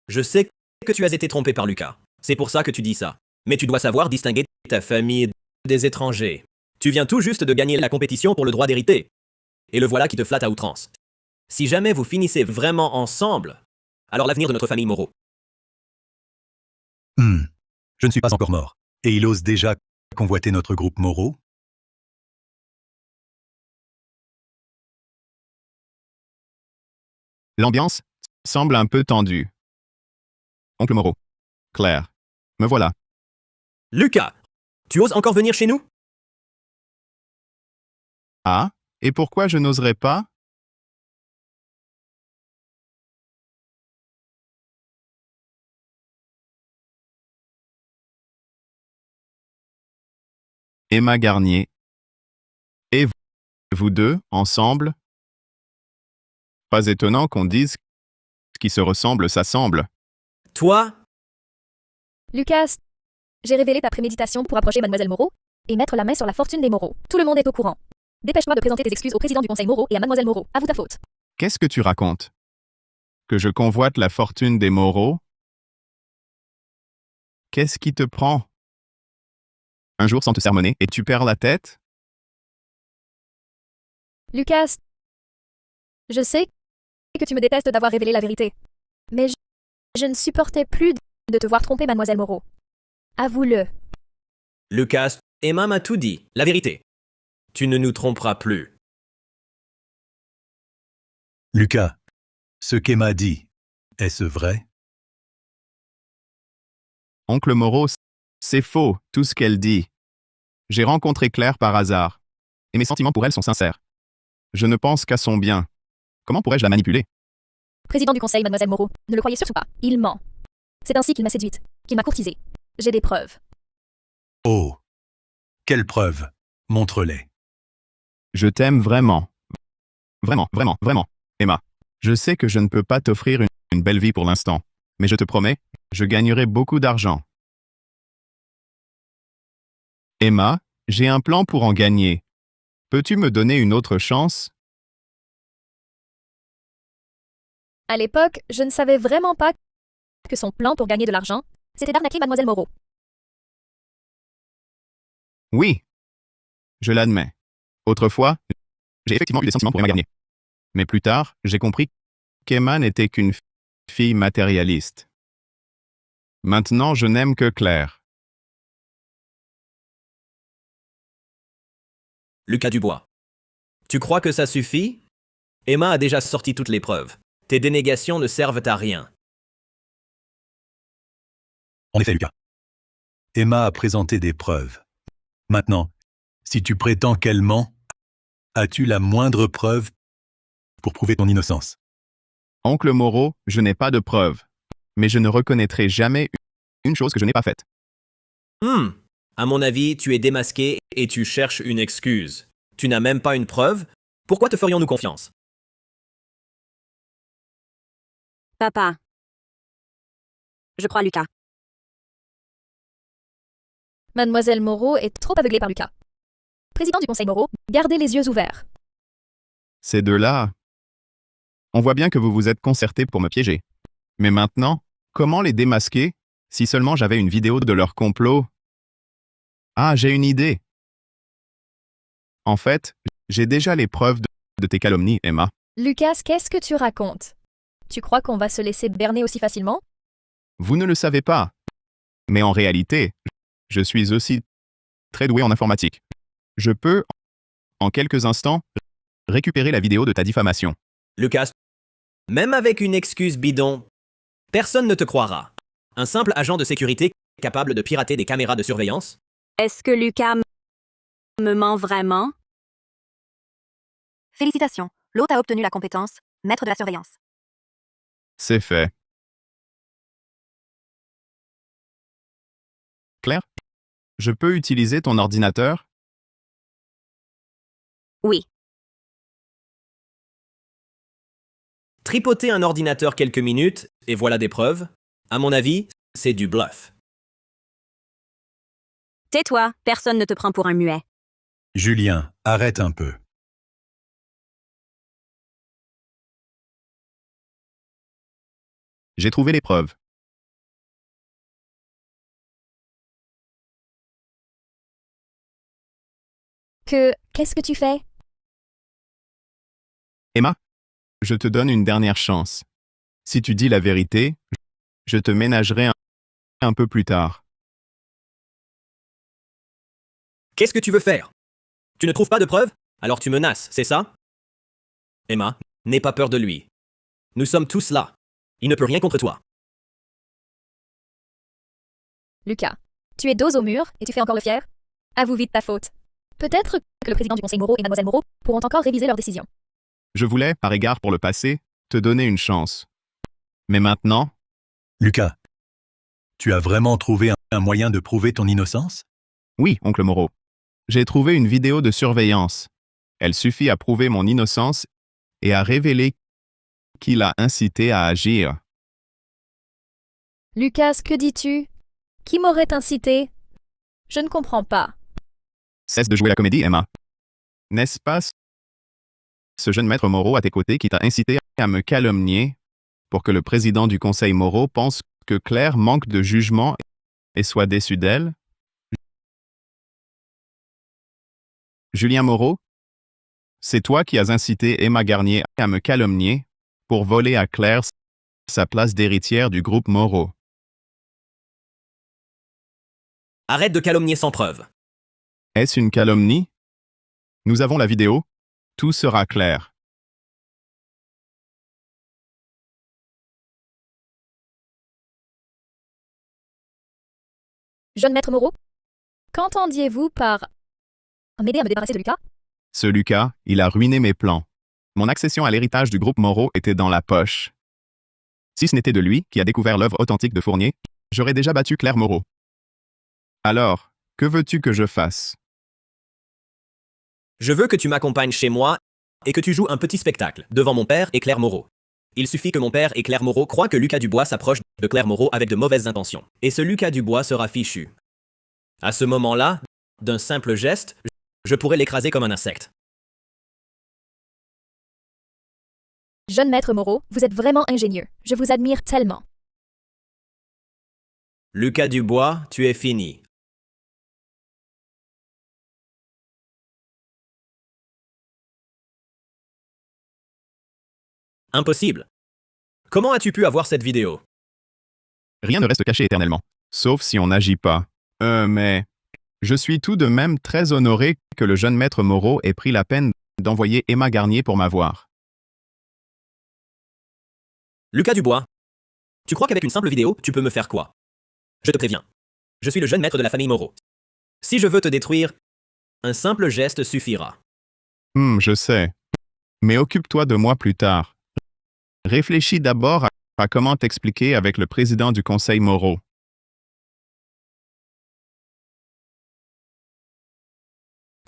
E: je sais que tu as été trompée par Lucas. C'est pour ça que tu dis ça. Mais tu dois savoir distinguer ta famille des étrangers. Tu viens tout juste de gagner la compétition pour le droit d'hériter. Et le voilà qui te flatte à outrance. Si jamais vous finissez vraiment ensemble, alors l'avenir de notre famille Moreau.
J: Je ne suis pas encore mort. Et il ose déjà convoiter notre groupe Moreau?
B: L'ambiance semble un peu tendue. Oncle Moreau. Claire. Me voilà.
E: Lucas, tu oses encore venir chez nous?
B: Ah, et pourquoi je n'oserais pas? Emma Garnier. Et vous deux, ensemble? Pas étonnant qu'on dise qui se ressemble s'assemble.
E: Toi?
L: Lucas, j'ai révélé ta préméditation pour approcher Mademoiselle Moreau et mettre la main sur la fortune des Moreau. Tout le monde est au courant. Dépêche-toi de présenter tes excuses au président du Conseil Moreau et à Mademoiselle Moreau. Avoue ta faute.
B: Qu'est-ce que tu racontes? Que je convoite la fortune des Moreau? Qu'est-ce qui te prend? un jour sans te sermonner et tu perds la tête?
L: Lucas, je sais que tu me détestes d'avoir révélé la vérité, mais je ne supportais plus de te voir tromper Mademoiselle Moreau. Avoue-le.
E: Lucas, Emma m'a tout dit, la vérité. Tu ne nous tromperas plus.
J: Lucas, ce qu'Emma dit, est-ce vrai?
B: Oncle Moreau, c'est faux, tout ce qu'elle dit. J'ai rencontré Claire par hasard, et mes sentiments pour elle sont sincères. Je ne pense qu'à son bien. Comment pourrais-je la manipuler?
L: Président du conseil, Mademoiselle Moreau, ne le croyez surtout pas. Il ment. C'est ainsi qu'il m'a séduite, qu'il m'a courtisée. J'ai des preuves.
J: Oh! Quelles preuves? Montre-les.
B: Je t'aime vraiment. Vraiment, vraiment, vraiment, Emma. Je sais que je ne peux pas t'offrir une belle vie pour l'instant, mais je te promets, je gagnerai beaucoup d'argent. Emma, j'ai un plan pour en gagner. Peux-tu me donner une autre chance?
L: À l'époque, je ne savais vraiment pas que son plan pour gagner de l'argent, c'était d'arnaquer Mademoiselle Moreau.
B: Oui, je l'admets. Autrefois, j'ai effectivement eu des sentiments pour Emma Garnier. Mais plus tard, j'ai compris qu'Emma n'était qu'une fille matérialiste. Maintenant, je n'aime que Claire.
E: Lucas Dubois. Tu crois que ça suffit? Emma a déjà sorti toutes les preuves. Tes dénégations ne servent à rien.
J: En effet, Lucas. Emma a présenté des preuves. Maintenant, si tu prétends qu'elle ment, as-tu la moindre preuve pour prouver ton innocence?
B: Oncle Moreau, je n'ai pas de preuves, mais je ne reconnaîtrai jamais une chose que je n'ai pas faite.
E: À mon avis, tu es démasqué et tu cherches une excuse. Tu n'as même pas une preuve. Pourquoi te ferions-nous confiance?
A: Papa. Je crois Lucas.
L: Mademoiselle Moreau est trop aveuglée par Lucas. Président du conseil Moreau, gardez les yeux ouverts.
B: Ces deux-là, on voit bien que vous vous êtes concertés pour me piéger. Mais maintenant, comment les démasquer si seulement j'avais une vidéo de leur complot? Ah, j'ai une idée. En fait, j'ai déjà les preuves de tes calomnies, Emma.
L: Lucas, qu'est-ce que tu racontes? Tu crois qu'on va se laisser berner aussi facilement?
B: Vous ne le savez pas. Mais en réalité, je suis aussi très doué en informatique. Je peux, en quelques instants, récupérer la vidéo de ta diffamation.
E: Lucas, même avec une excuse bidon, personne ne te croira. Un simple agent de sécurité capable de pirater des caméras de surveillance?
A: Est-ce que Lucas me ment vraiment?
D: Félicitations, l'hôte a obtenu la compétence maître de la surveillance.
B: C'est fait. Claire, je peux utiliser ton ordinateur?
A: Oui.
E: Tripoter un ordinateur quelques minutes, et voilà des preuves. À mon avis, c'est du bluff.
A: Tais-toi, personne ne te prend pour un muet.
J: Julien, arrête un peu.
B: J'ai trouvé les preuves.
L: Qu'est-ce que tu fais?
B: Emma, je te donne une dernière chance. Si tu dis la vérité, je te ménagerai un peu plus tard.
E: Qu'est-ce que tu veux faire? Tu ne trouves pas de preuves? Alors tu menaces, c'est ça? Emma, n'aie pas peur de lui. Nous sommes tous là. Il ne peut rien contre toi.
L: Lucas, tu es dos au mur et tu fais encore le fier? Avoue vite ta faute. Peut-être que le président du conseil Moreau et Mademoiselle Moreau pourront encore réviser leur décision.
B: Je voulais, par égard pour le passé, te donner une chance. Mais maintenant...
J: Lucas, tu as vraiment trouvé un moyen de prouver ton innocence?
B: Oui, oncle Moreau. J'ai trouvé une vidéo de surveillance. Elle suffit à prouver mon innocence et à révéler qui l'a incité à agir.
L: Lucas, que dis-tu? Qui m'aurait incité? Je ne comprends pas.
B: Cesse de jouer la comédie, Emma. N'est-ce pas ce jeune maître Moreau à tes côtés qui t'a incité à me calomnier pour que le président du conseil Moreau pense que Claire manque de jugement et soit déçu d'elle? Julien Moreau, c'est toi qui as incité Emma Garnier à me calomnier pour voler à Claire sa place d'héritière du groupe Moreau.
E: Arrête de calomnier sans preuve.
B: Est-ce une calomnie? Nous avons la vidéo. Tout sera clair.
L: Jeune maître Moreau, qu'entendiez-vous par m'aider à me débarrasser de Lucas?
B: Ce Lucas, il a ruiné mes plans. Mon accession à l'héritage du groupe Moreau était dans la poche. Si ce n'était de lui qui a découvert l'œuvre authentique de Fournier, j'aurais déjà battu Claire Moreau. Alors, que veux-tu que je fasse?
E: Je veux que tu m'accompagnes chez moi et que tu joues un petit spectacle devant mon père et Claire Moreau. Il suffit que mon père et Claire Moreau croient que Lucas Dubois s'approche de Claire Moreau avec de mauvaises intentions. Et ce Lucas Dubois sera fichu. À ce moment-là, d'un simple geste, je pourrais l'écraser comme un insecte.
L: Jeune maître Moreau, vous êtes vraiment ingénieux. Je vous admire tellement.
E: Lucas Dubois, tu es fini. Impossible. Comment as-tu pu avoir cette vidéo?
B: Rien ne reste caché éternellement, sauf si on n'agit pas. Mais je suis tout de même très honoré que le jeune maître Moreau ait pris la peine d'envoyer Emma Garnier pour m'avoir.
E: Lucas Dubois, tu crois qu'avec une simple vidéo, tu peux me faire quoi? Je te préviens. Je suis le jeune maître de la famille Moreau. Si je veux te détruire, un simple geste suffira.
B: Je sais. Mais occupe-toi de moi plus tard. Réfléchis d'abord à comment t'expliquer avec le président du conseil Moreau.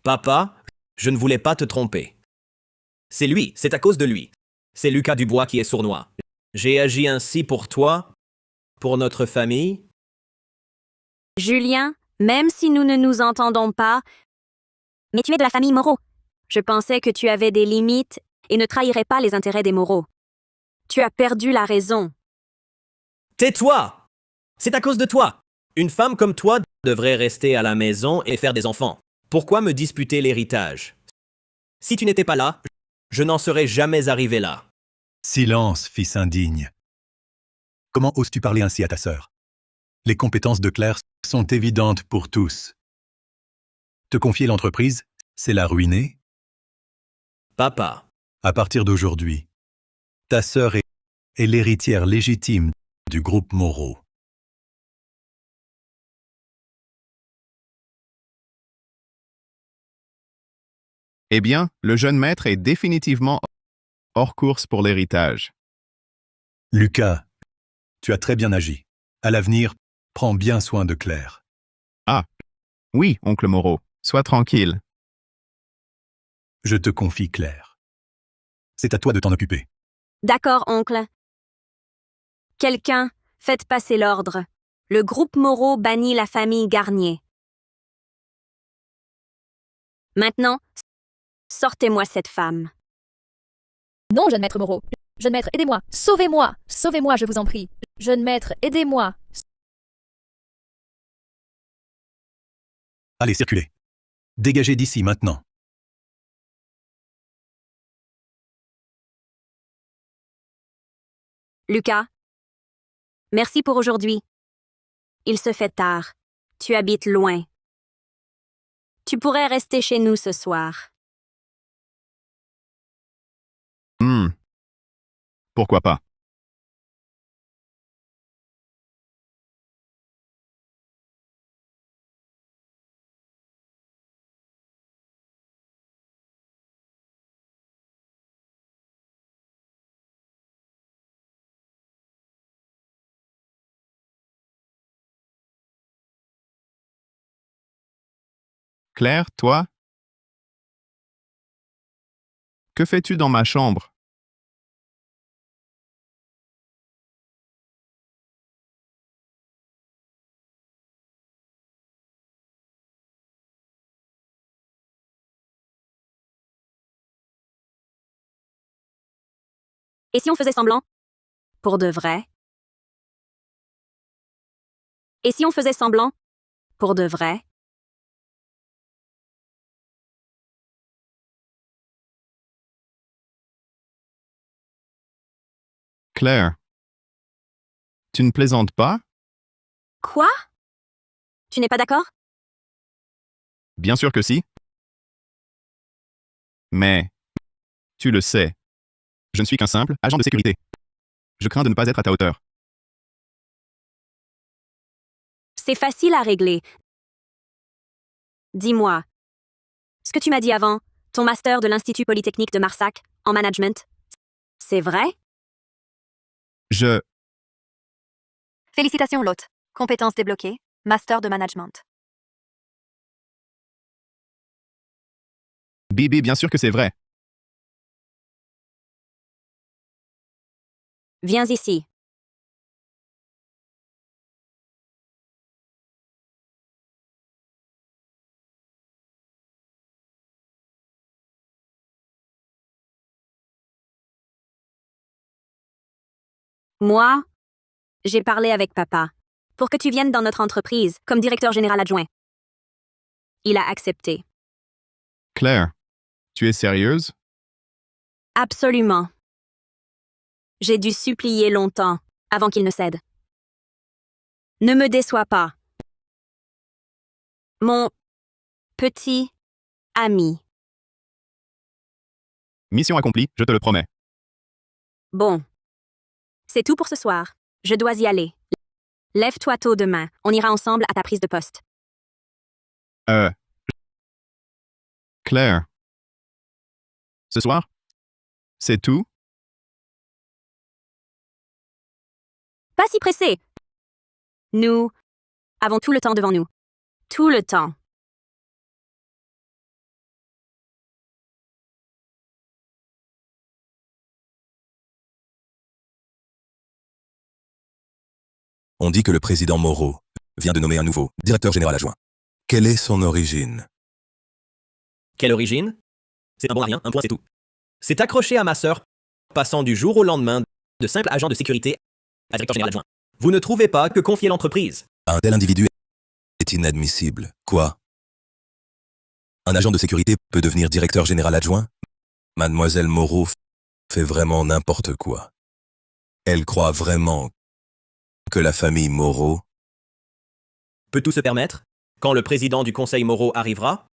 E: Papa, je ne voulais pas te tromper. C'est lui, c'est à cause de lui. C'est Lucas Dubois qui est sournois. J'ai agi ainsi pour toi, pour notre famille.
A: Julien, même si nous ne nous entendons pas, mais tu es de la famille Moreau. Je pensais que tu avais des limites et ne trahirais pas les intérêts des Moreau. Tu as perdu la raison.
E: Tais-toi! C'est à cause de toi. Une femme comme toi devrait rester à la maison et faire des enfants. Pourquoi me disputer l'héritage? Si tu n'étais pas là, je n'en serais jamais arrivé là.
J: Silence, fils indigne. Comment oses-tu parler ainsi à ta sœur? Les compétences de Claire sont évidentes pour tous. Te confier l'entreprise, c'est la ruiner?
E: Papa.
J: À partir d'aujourd'hui, ta sœur est l'héritière légitime du groupe Moreau.
B: Eh bien, le jeune maître est définitivement hors course pour l'héritage.
J: Lucas, tu as très bien agi. À l'avenir, prends bien soin de Claire.
B: Ah, oui, oncle Moreau, sois tranquille.
J: Je te confie Claire. C'est à toi de t'en occuper.
A: D'accord, oncle. Quelqu'un, faites passer l'ordre. Le groupe Moreau bannit la famille Garnier. Maintenant, sortez-moi cette femme.
L: Non, jeune maître Moreau. Jeune maître, aidez-moi. Sauvez-moi. Sauvez-moi, je vous en prie. Jeune maître, aidez-moi.
J: Allez, circulez. Dégagez d'ici maintenant.
A: Lucas, merci pour aujourd'hui. Il se fait tard. Tu habites loin. Tu pourrais rester chez nous ce soir.
B: Pourquoi pas? Claire, toi? Que fais-tu dans ma chambre?
A: Et si on faisait semblant? Pour de vrai? Et si on faisait semblant? Pour de vrai?
B: Claire. Tu ne plaisantes pas?
A: Quoi? Tu n'es pas d'accord?
B: Bien sûr que si. Mais, tu le sais, je ne suis qu'un simple agent de sécurité. Je crains de ne pas être à ta hauteur.
A: C'est facile à régler. Dis-moi, ce que tu m'as dit avant, ton master de l'Institut Polytechnique de Marsac, en management, c'est vrai?
D: Félicitations, Lot. Compétences débloquées. Master de management.
B: Bibi, bien sûr que c'est vrai.
A: Viens ici. Moi, j'ai parlé avec papa pour que tu viennes dans notre entreprise comme directeur général adjoint. Il a accepté.
B: Claire, tu es sérieuse?
A: Absolument. J'ai dû supplier longtemps avant qu'il ne cède. Ne me déçois pas. Mon petit ami.
B: Mission accomplie, je te le promets.
A: Bon. C'est tout pour ce soir. Je dois y aller. Lève-toi tôt demain. On ira ensemble à ta prise de poste.
B: Claire. Ce soir? C'est tout?
A: Pas si pressé. Nous avons tout le temps devant nous. Tout le temps.
P: On dit que le président Moreau vient de nommer un nouveau directeur général adjoint. Quelle est son origine?
E: Quelle origine? C'est un bon à rien, un point c'est tout. C'est accroché à ma sœur, passant du jour au lendemain de simple agent de sécurité à directeur général adjoint. Vous ne trouvez pas que confier l'entreprise
P: Un tel individu est inadmissible. Quoi? Un agent de sécurité peut devenir directeur général adjoint? Mademoiselle Moreau fait vraiment n'importe quoi. Elle croit vraiment que la famille Moreau
E: peut tout se permettre quand le président du conseil Moreau arrivera?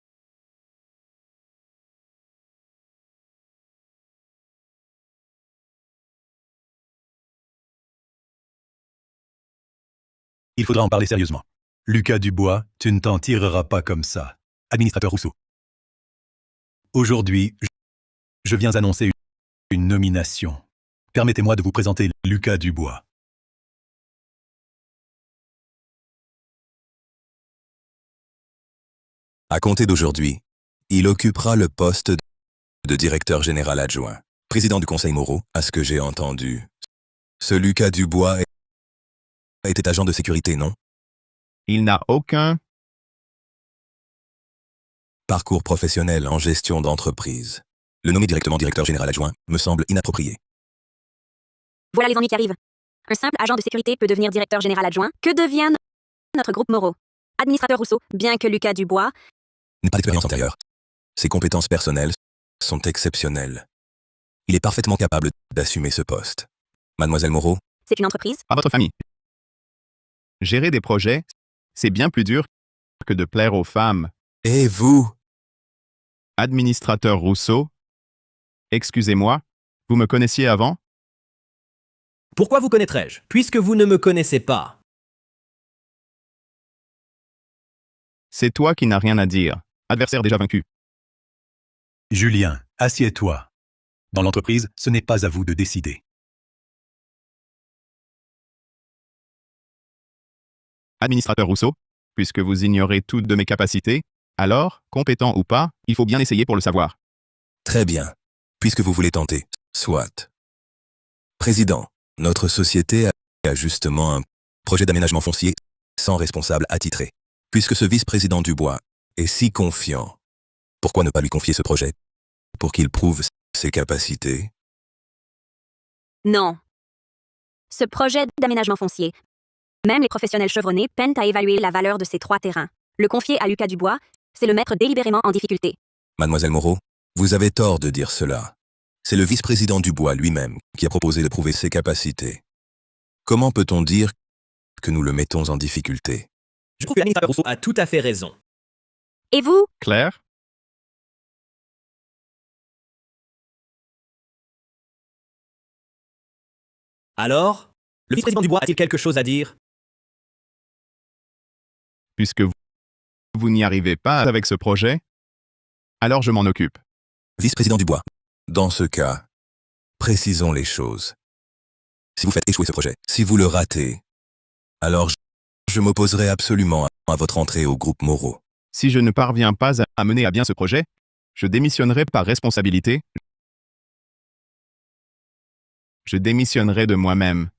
J: Il faudra en parler sérieusement. Lucas Dubois, tu ne t'en tireras pas comme ça. Administrateur Rousseau. Aujourd'hui, je viens annoncer une nomination. Permettez-moi de vous présenter Lucas Dubois.
P: À compter d'aujourd'hui, il occupera le poste de directeur général adjoint. Président du conseil Moreau, à ce que j'ai entendu. Ce Lucas Dubois était agent de sécurité, non?
B: Il n'a aucun
P: parcours professionnel en gestion d'entreprise. Le nommer directement directeur général adjoint me semble inapproprié.
A: Voilà les ennuis qui arrivent. Un simple agent de sécurité peut devenir directeur général adjoint. Que devient notre groupe Moreau? Administrateur Rousseau, bien que Lucas Dubois
P: N'a pas d'expérience antérieure. Ses compétences personnelles sont exceptionnelles. Il est parfaitement capable d'assumer ce poste. Mademoiselle Moreau,
A: c'est une entreprise?
B: À votre famille. Gérer des projets, c'est bien plus dur que de plaire aux femmes.
P: Et vous?
B: Administrateur Rousseau, excusez-moi, vous me connaissiez avant?
E: Pourquoi vous connaîtrais-je, puisque vous ne me connaissez pas?
B: C'est toi qui n'as rien à dire. Adversaire déjà vaincu.
J: Julien, assieds-toi. Dans l'entreprise, ce n'est pas à vous de décider.
B: Administrateur Rousseau, puisque vous ignorez toutes de mes capacités, alors, compétent ou pas, il faut bien essayer pour le savoir.
P: Très bien. Puisque vous voulez tenter, soit. Président, notre société a justement un projet d'aménagement foncier sans responsable attitré. Puisque ce vice-président Dubois est si confiant, pourquoi ne pas lui confier ce projet? Pour qu'il prouve ses capacités?
A: Non. Ce projet d'aménagement foncier, même les professionnels chevronnés peinent à évaluer la valeur de ces 3 terrains. Le confier à Lucas Dubois, c'est le mettre délibérément en difficulté.
P: Mademoiselle Moreau, vous avez tort de dire cela. C'est le vice-président Dubois lui-même qui a proposé de prouver ses capacités. Comment peut-on dire que nous le mettons en difficulté?
E: Je trouve que l'administrateur Rousseau a tout à fait raison.
A: Et vous?
B: Claire?
E: Alors, le vice-président Dubois a-t-il quelque chose à dire?
B: Puisque vous n'y arrivez pas avec ce projet, alors je m'en occupe.
P: Vice-président Dubois, dans ce cas, précisons les choses. Si vous faites échouer ce projet, si vous le ratez, alors je m'opposerai absolument à votre entrée au groupe Moreau.
B: Si je ne parviens pas à mener à bien ce projet, je démissionnerai par responsabilité. Je démissionnerai de moi-même.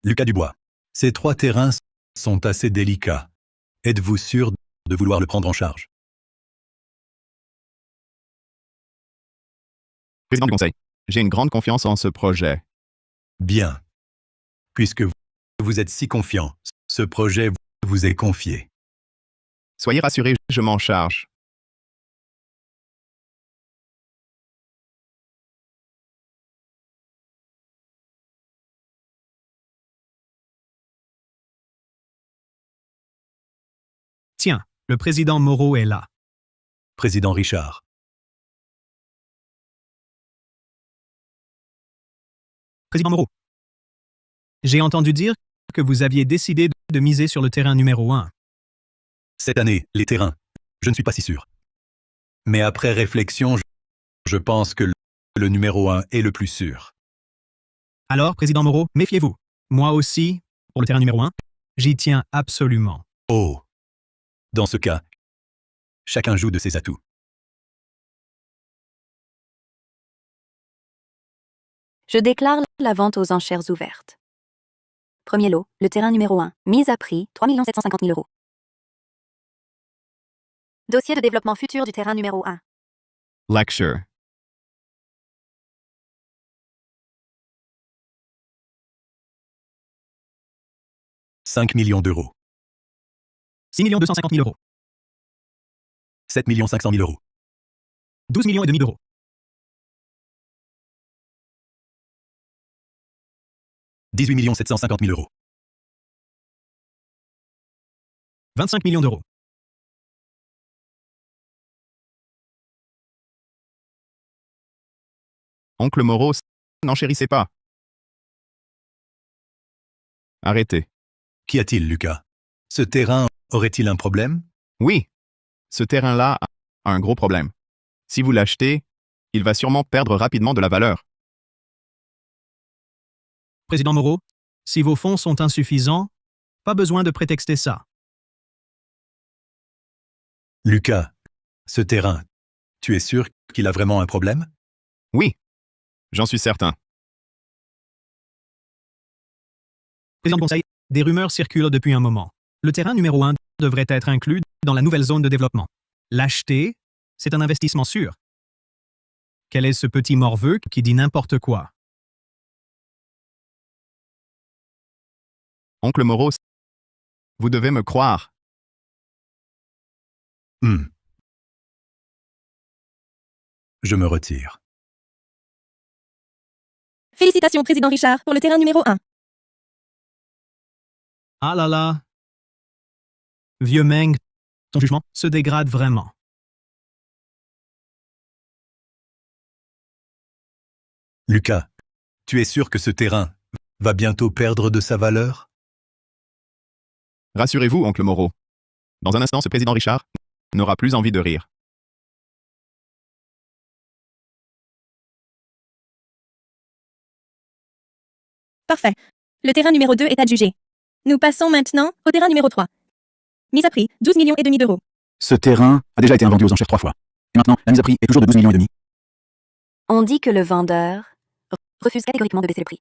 J: Lucas Dubois, ces 3 terrains sont assez délicats. Êtes-vous sûr de vouloir le prendre en charge?
B: Président du Conseil, j'ai une grande confiance en ce projet.
J: Bien. Puisque vous êtes si confiant, ce projet vous est confié.
B: Soyez rassurés, je m'en charge.
G: Tiens, le président Moreau est là.
J: Président Richard.
G: Président Moreau, j'ai entendu dire que vous aviez décidé de miser sur le terrain numéro 1.
J: Cette année, les terrains, je ne suis pas si sûr. Mais après réflexion, je pense que le numéro 1 est le plus sûr.
G: Alors, président Moreau, méfiez-vous. Moi aussi, pour le terrain numéro 1, j'y tiens absolument.
J: Oh! Dans ce cas, chacun joue de ses atouts.
D: Je déclare la vente aux enchères ouverte. Premier lot, le terrain numéro 1, mise à prix 3 750 000 €. Dossier de développement futur du terrain numéro 1.
B: Lecture.
J: « 5 millions d'euros.
G: 6 250 000 €.
J: 7 500 000 €.
G: 12 millions et demi d'euros.
J: 18 750 000 €.
G: 25 millions d'euros.
B: Oncle Moreau, n'enchérissez pas. Arrêtez.
J: Qu'y a-t-il, Lucas? Ce terrain aurait-il un problème?
B: Oui. Ce terrain-là a un gros problème. Si vous l'achetez, il va sûrement perdre rapidement de la valeur.
G: Président Moreau, si vos fonds sont insuffisants, pas besoin de prétexter ça.
J: Lucas, ce terrain, tu es sûr qu'il a vraiment un problème?
B: Oui. J'en suis certain.
G: Président du Conseil, des rumeurs circulent depuis un moment. Le terrain numéro 1 devrait être inclus dans la nouvelle zone de développement. L'acheter, c'est un investissement sûr. Quel est ce petit morveux qui dit n'importe quoi?
B: Oncle Moreau, vous devez me croire.
J: Je me retire.
C: Félicitations, président Richard, pour le terrain numéro 1.
G: Ah là là! Vieux Meng, ton jugement se dégrade vraiment.
J: Lucas, tu es sûr que ce terrain va bientôt perdre de sa valeur?
B: Rassurez-vous, oncle Moreau. Dans un instant, ce président Richard n'aura plus envie de rire.
C: Parfait. Le terrain numéro 2 est adjugé. Nous passons maintenant au terrain numéro 3. Mise à prix, 12 millions et demi d'euros.
H: Ce terrain a déjà été vendu aux enchères 3 fois. Et maintenant, la mise à prix est toujours de 12 millions et demi.
D: On dit que le vendeur refuse catégoriquement de baisser le prix.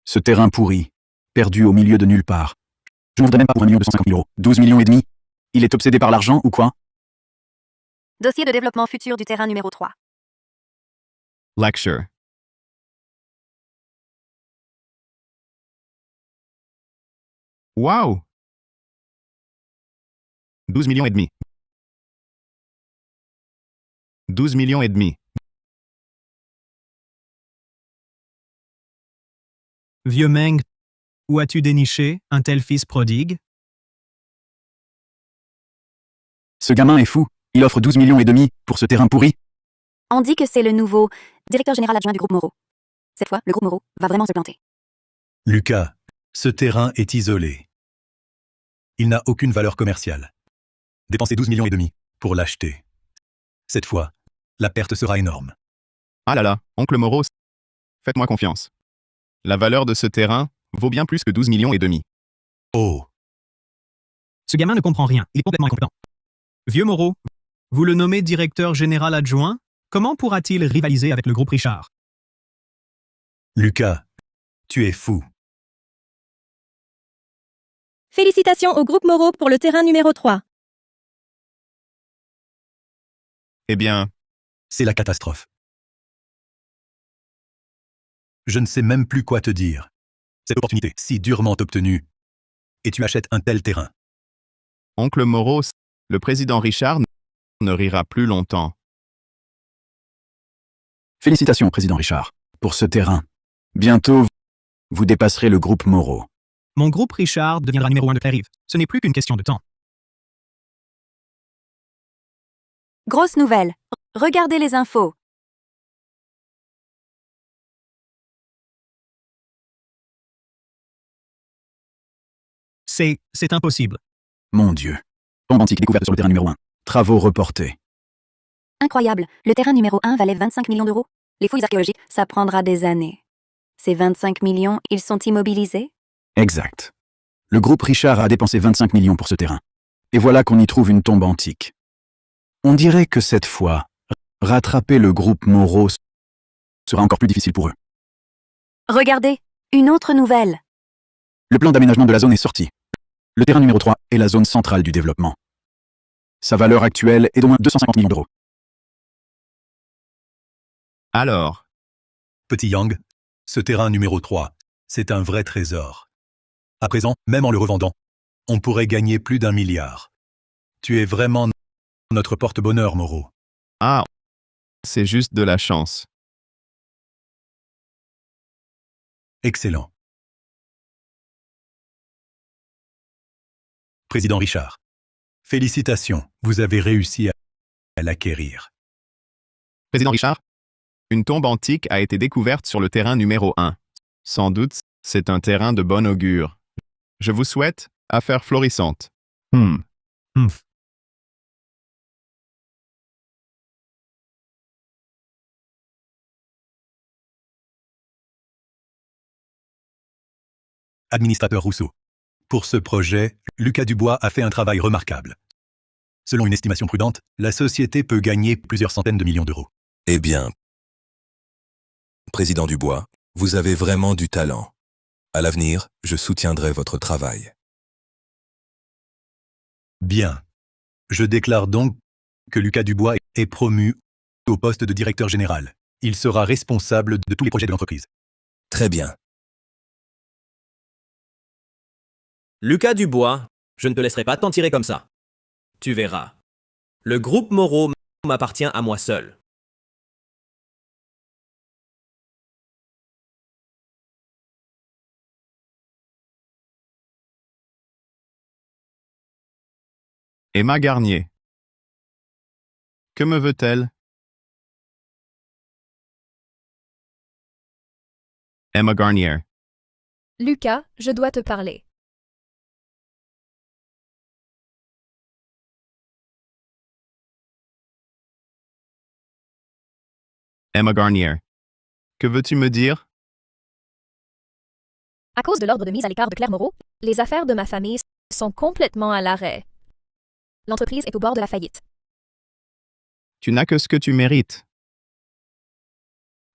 H: Ce terrain pourri, perdu au milieu de nulle part. Je n'en voudrais même pas pour 1 250 000 €. 12 millions et demi? Il est obsédé par l'argent ou quoi?
D: Dossier de développement futur du terrain numéro 3.
B: Lecture. Wow! 12 millions et demi. 12 millions et demi.
G: Vieux Meng, où as-tu déniché un tel fils prodigue?
H: Ce gamin est fou. Il offre 12 millions et demi pour ce terrain pourri.
D: On dit que c'est le nouveau directeur général adjoint du groupe Moreau. Cette fois, le groupe Moreau va vraiment se planter.
J: Lucas, ce terrain est isolé. Il n'a aucune valeur commerciale. Dépensez 12 millions et demi pour l'acheter. Cette fois, la perte sera énorme.
B: Ah là là, oncle Moreau, faites-moi confiance. La valeur de ce terrain vaut bien plus que 12 millions et demi.
J: Oh,
G: Ce gamin ne comprend rien, il est complètement incompétent. Vieux Moreau, vous le nommez directeur général adjoint? Comment pourra-t-il rivaliser avec le groupe Richard?
J: Lucas, tu es fou.
C: Félicitations au groupe Moreau pour le terrain numéro 3.
B: Eh bien,
J: C'est la catastrophe. Je ne sais même plus quoi te dire. Cette opportunité si durement obtenue. Et tu achètes un tel terrain.
B: oncle Moreau, le président Richard ne rira plus longtemps.
H: Félicitations, président Richard, pour ce terrain. Bientôt, vous dépasserez le groupe Moreau.
G: Mon groupe Richard deviendra numéro 1 de Clairive. Ce n'est plus qu'une question de temps.
D: Grosse nouvelle. Regardez les infos.
G: C'est impossible.
H: Mon Dieu. Bombe antique découverte sur le terrain numéro 1. Travaux reportés.
D: Incroyable. Le terrain numéro 1 valait 25 millions d'euros. Les fouilles archéologiques, ça prendra des années. Ces 25 millions, ils sont immobilisés?
H: Exact. Le groupe Richard a dépensé 25 millions pour ce terrain. Et voilà qu'on y trouve une tombe antique. On dirait que cette fois, rattraper le groupe Moreau sera encore plus difficile pour eux.
D: Regardez, une autre nouvelle.
H: Le plan d'aménagement de la zone est sorti. Le terrain numéro 3 est la zone centrale du développement. Sa valeur actuelle est d'au moins 250 millions d'euros.
B: Alors,
J: Petit Yang, ce terrain numéro 3, c'est un vrai trésor. À présent, même en le revendant, on pourrait gagner plus d'1 milliard. Tu es vraiment notre porte-bonheur, Moreau.
B: ah, c'est juste de la chance.
J: Excellent. Président Richard, félicitations, vous avez réussi à l'acquérir.
B: Président Richard, une tombe antique a été découverte sur le terrain numéro 1. Sans doute, c'est un terrain de bon augure. Je vous souhaite affaires florissantes.
J: Administrateur Rousseau. Pour ce projet, Lucas Dubois a fait un travail remarquable. Selon une estimation prudente, la société peut gagner plusieurs centaines de millions d'euros.
P: Eh bien, Président Dubois, vous avez vraiment du talent. À l'avenir, je soutiendrai votre travail.
J: Bien. Je déclare donc que Lucas Dubois est promu au poste de directeur général. Il sera responsable de tous les projets de l'entreprise.
P: Très bien.
E: Lucas Dubois, je ne te laisserai pas t'en tirer comme ça. Tu verras. Le groupe Moreau m'appartient à moi seul.
B: Emma Garnier. Que me veut-elle? Emma Garnier.
L: Lucas, je dois te parler.
B: Emma Garnier. Que veux-tu me dire?
L: À cause de l'ordre de mise à l'écart de Claire Moreau, les affaires de ma famille sont complètement à l'arrêt. L'entreprise est au bord de la faillite.
B: Tu n'as que ce que tu mérites.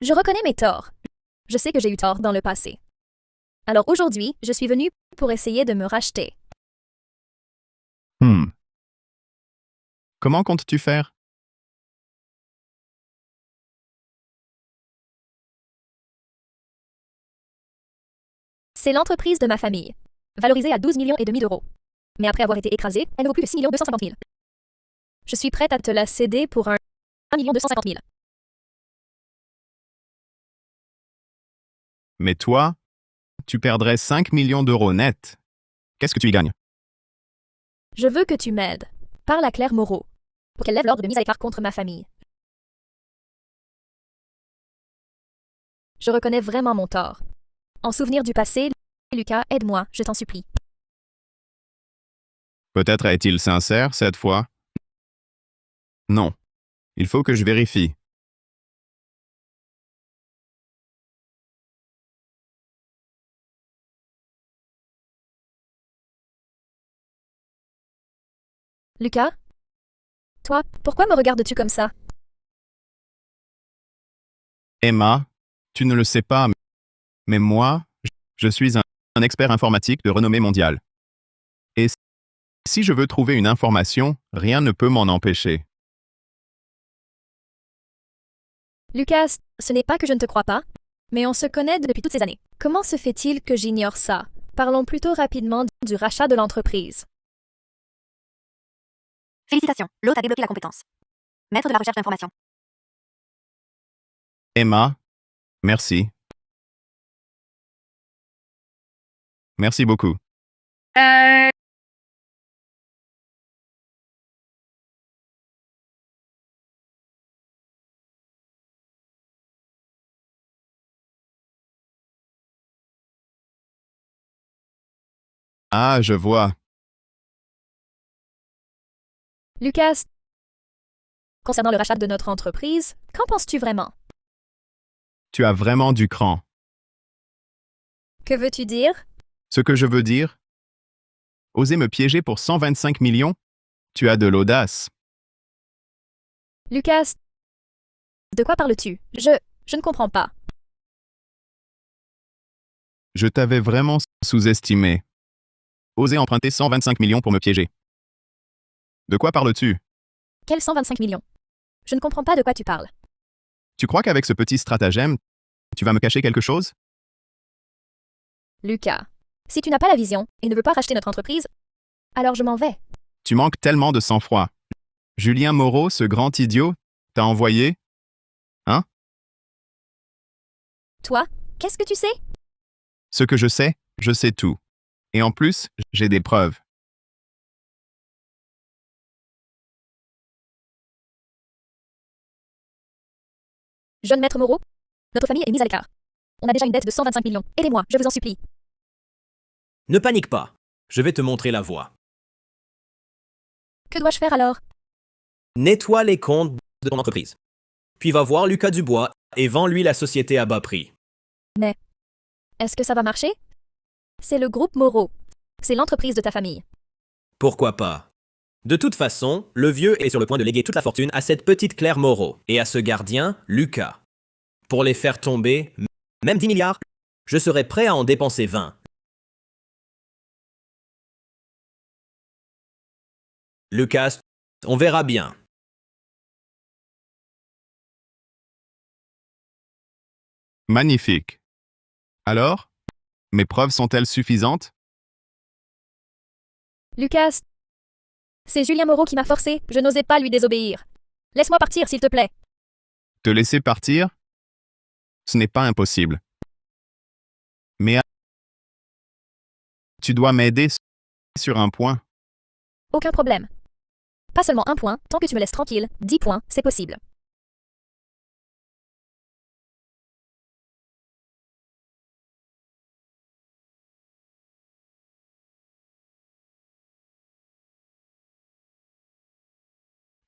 L: Je reconnais mes torts. Je sais que j'ai eu tort dans le passé. Alors aujourd'hui, je suis venue pour essayer de me racheter.
B: Comment comptes-tu faire?
L: C'est l'entreprise de ma famille, valorisée à 12 millions et demi d'euros. Mais après avoir été écrasée, elle ne vaut plus que 6 250 000. Je suis prête à te la céder pour 1 250 000.
B: Mais toi, tu perdrais 5 millions d'euros net. Qu'est-ce que tu y gagnes?
L: Je veux que tu m'aides. Parle à Claire Moreau pour qu'elle lève l'ordre de mise à l'écart contre ma famille. Je reconnais vraiment mon tort. En souvenir du passé, Lucas, aide-moi, je t'en supplie.
B: Peut-être est-il sincère cette fois? Non. Il faut que je vérifie.
L: Lucas? Toi, pourquoi me regardes-tu comme ça?
B: Emma, tu ne le sais pas, mais moi, je suis un expert informatique de renommée mondiale. Et si je veux trouver une information, rien ne peut m'en empêcher.
L: Lucas, ce n'est pas que je ne te crois pas, mais on se connaît depuis toutes ces années. Comment se fait-il que j'ignore ça? Parlons plutôt rapidement du rachat de l'entreprise.
D: Félicitations, l'hôte a débloqué la compétence. Maître de la recherche d'information.
B: Emma, merci. Merci beaucoup. Ah, je vois.
L: Lucas, concernant le rachat de notre entreprise, qu'en penses-tu vraiment?
B: Tu as vraiment du cran.
L: Que veux-tu dire?
B: Ce que je veux dire? Oser me piéger pour 125 millions? Tu as de l'audace.
L: Lucas, de quoi parles-tu? Je ne comprends pas.
B: Je t'avais vraiment sous-estimé. Oser emprunter 125 millions pour me piéger. De quoi parles-tu?
L: Quels 125 millions? Je ne comprends pas de quoi tu parles.
B: Tu crois qu'avec ce petit stratagème, tu vas me cacher quelque chose?
L: Lucas, si tu n'as pas la vision et ne veux pas racheter notre entreprise, alors je m'en vais.
B: Tu manques tellement de sang-froid. Julien Moreau, ce grand idiot, t'a envoyé? Hein?
L: Toi, qu'est-ce que tu sais?
B: Ce que je sais tout. Et en plus, j'ai des preuves.
L: Jeune maître Moreau, notre famille est mise à l'écart. On a déjà une dette de 125 millions. Aidez-moi, je vous en supplie.
E: Ne panique pas. Je vais te montrer la voie.
L: Que dois-je faire alors?
E: Nettoie les comptes de ton entreprise. Puis va voir Lucas Dubois et vends-lui la société à bas prix.
L: Mais, est-ce que ça va marcher? C'est le groupe Moreau. C'est l'entreprise de ta famille.
E: Pourquoi pas? De toute façon, le vieux est sur le point de léguer toute la fortune à cette petite Claire Moreau et à ce gardien, Lucas. Pour les faire tomber, même 10 milliards, je serais prêt à en dépenser 20. Lucas, on verra bien.
B: Magnifique. Alors, mes preuves sont-elles suffisantes?
L: Lucas, c'est Julien Moreau qui m'a forcé. Je n'osais pas lui désobéir. Laisse-moi partir, s'il te plaît.
B: Te laisser partir? Ce n'est pas impossible. Mais tu dois m'aider sur un point.
L: Aucun problème. Pas seulement un point, tant que tu me laisses tranquille, 10 points, c'est possible.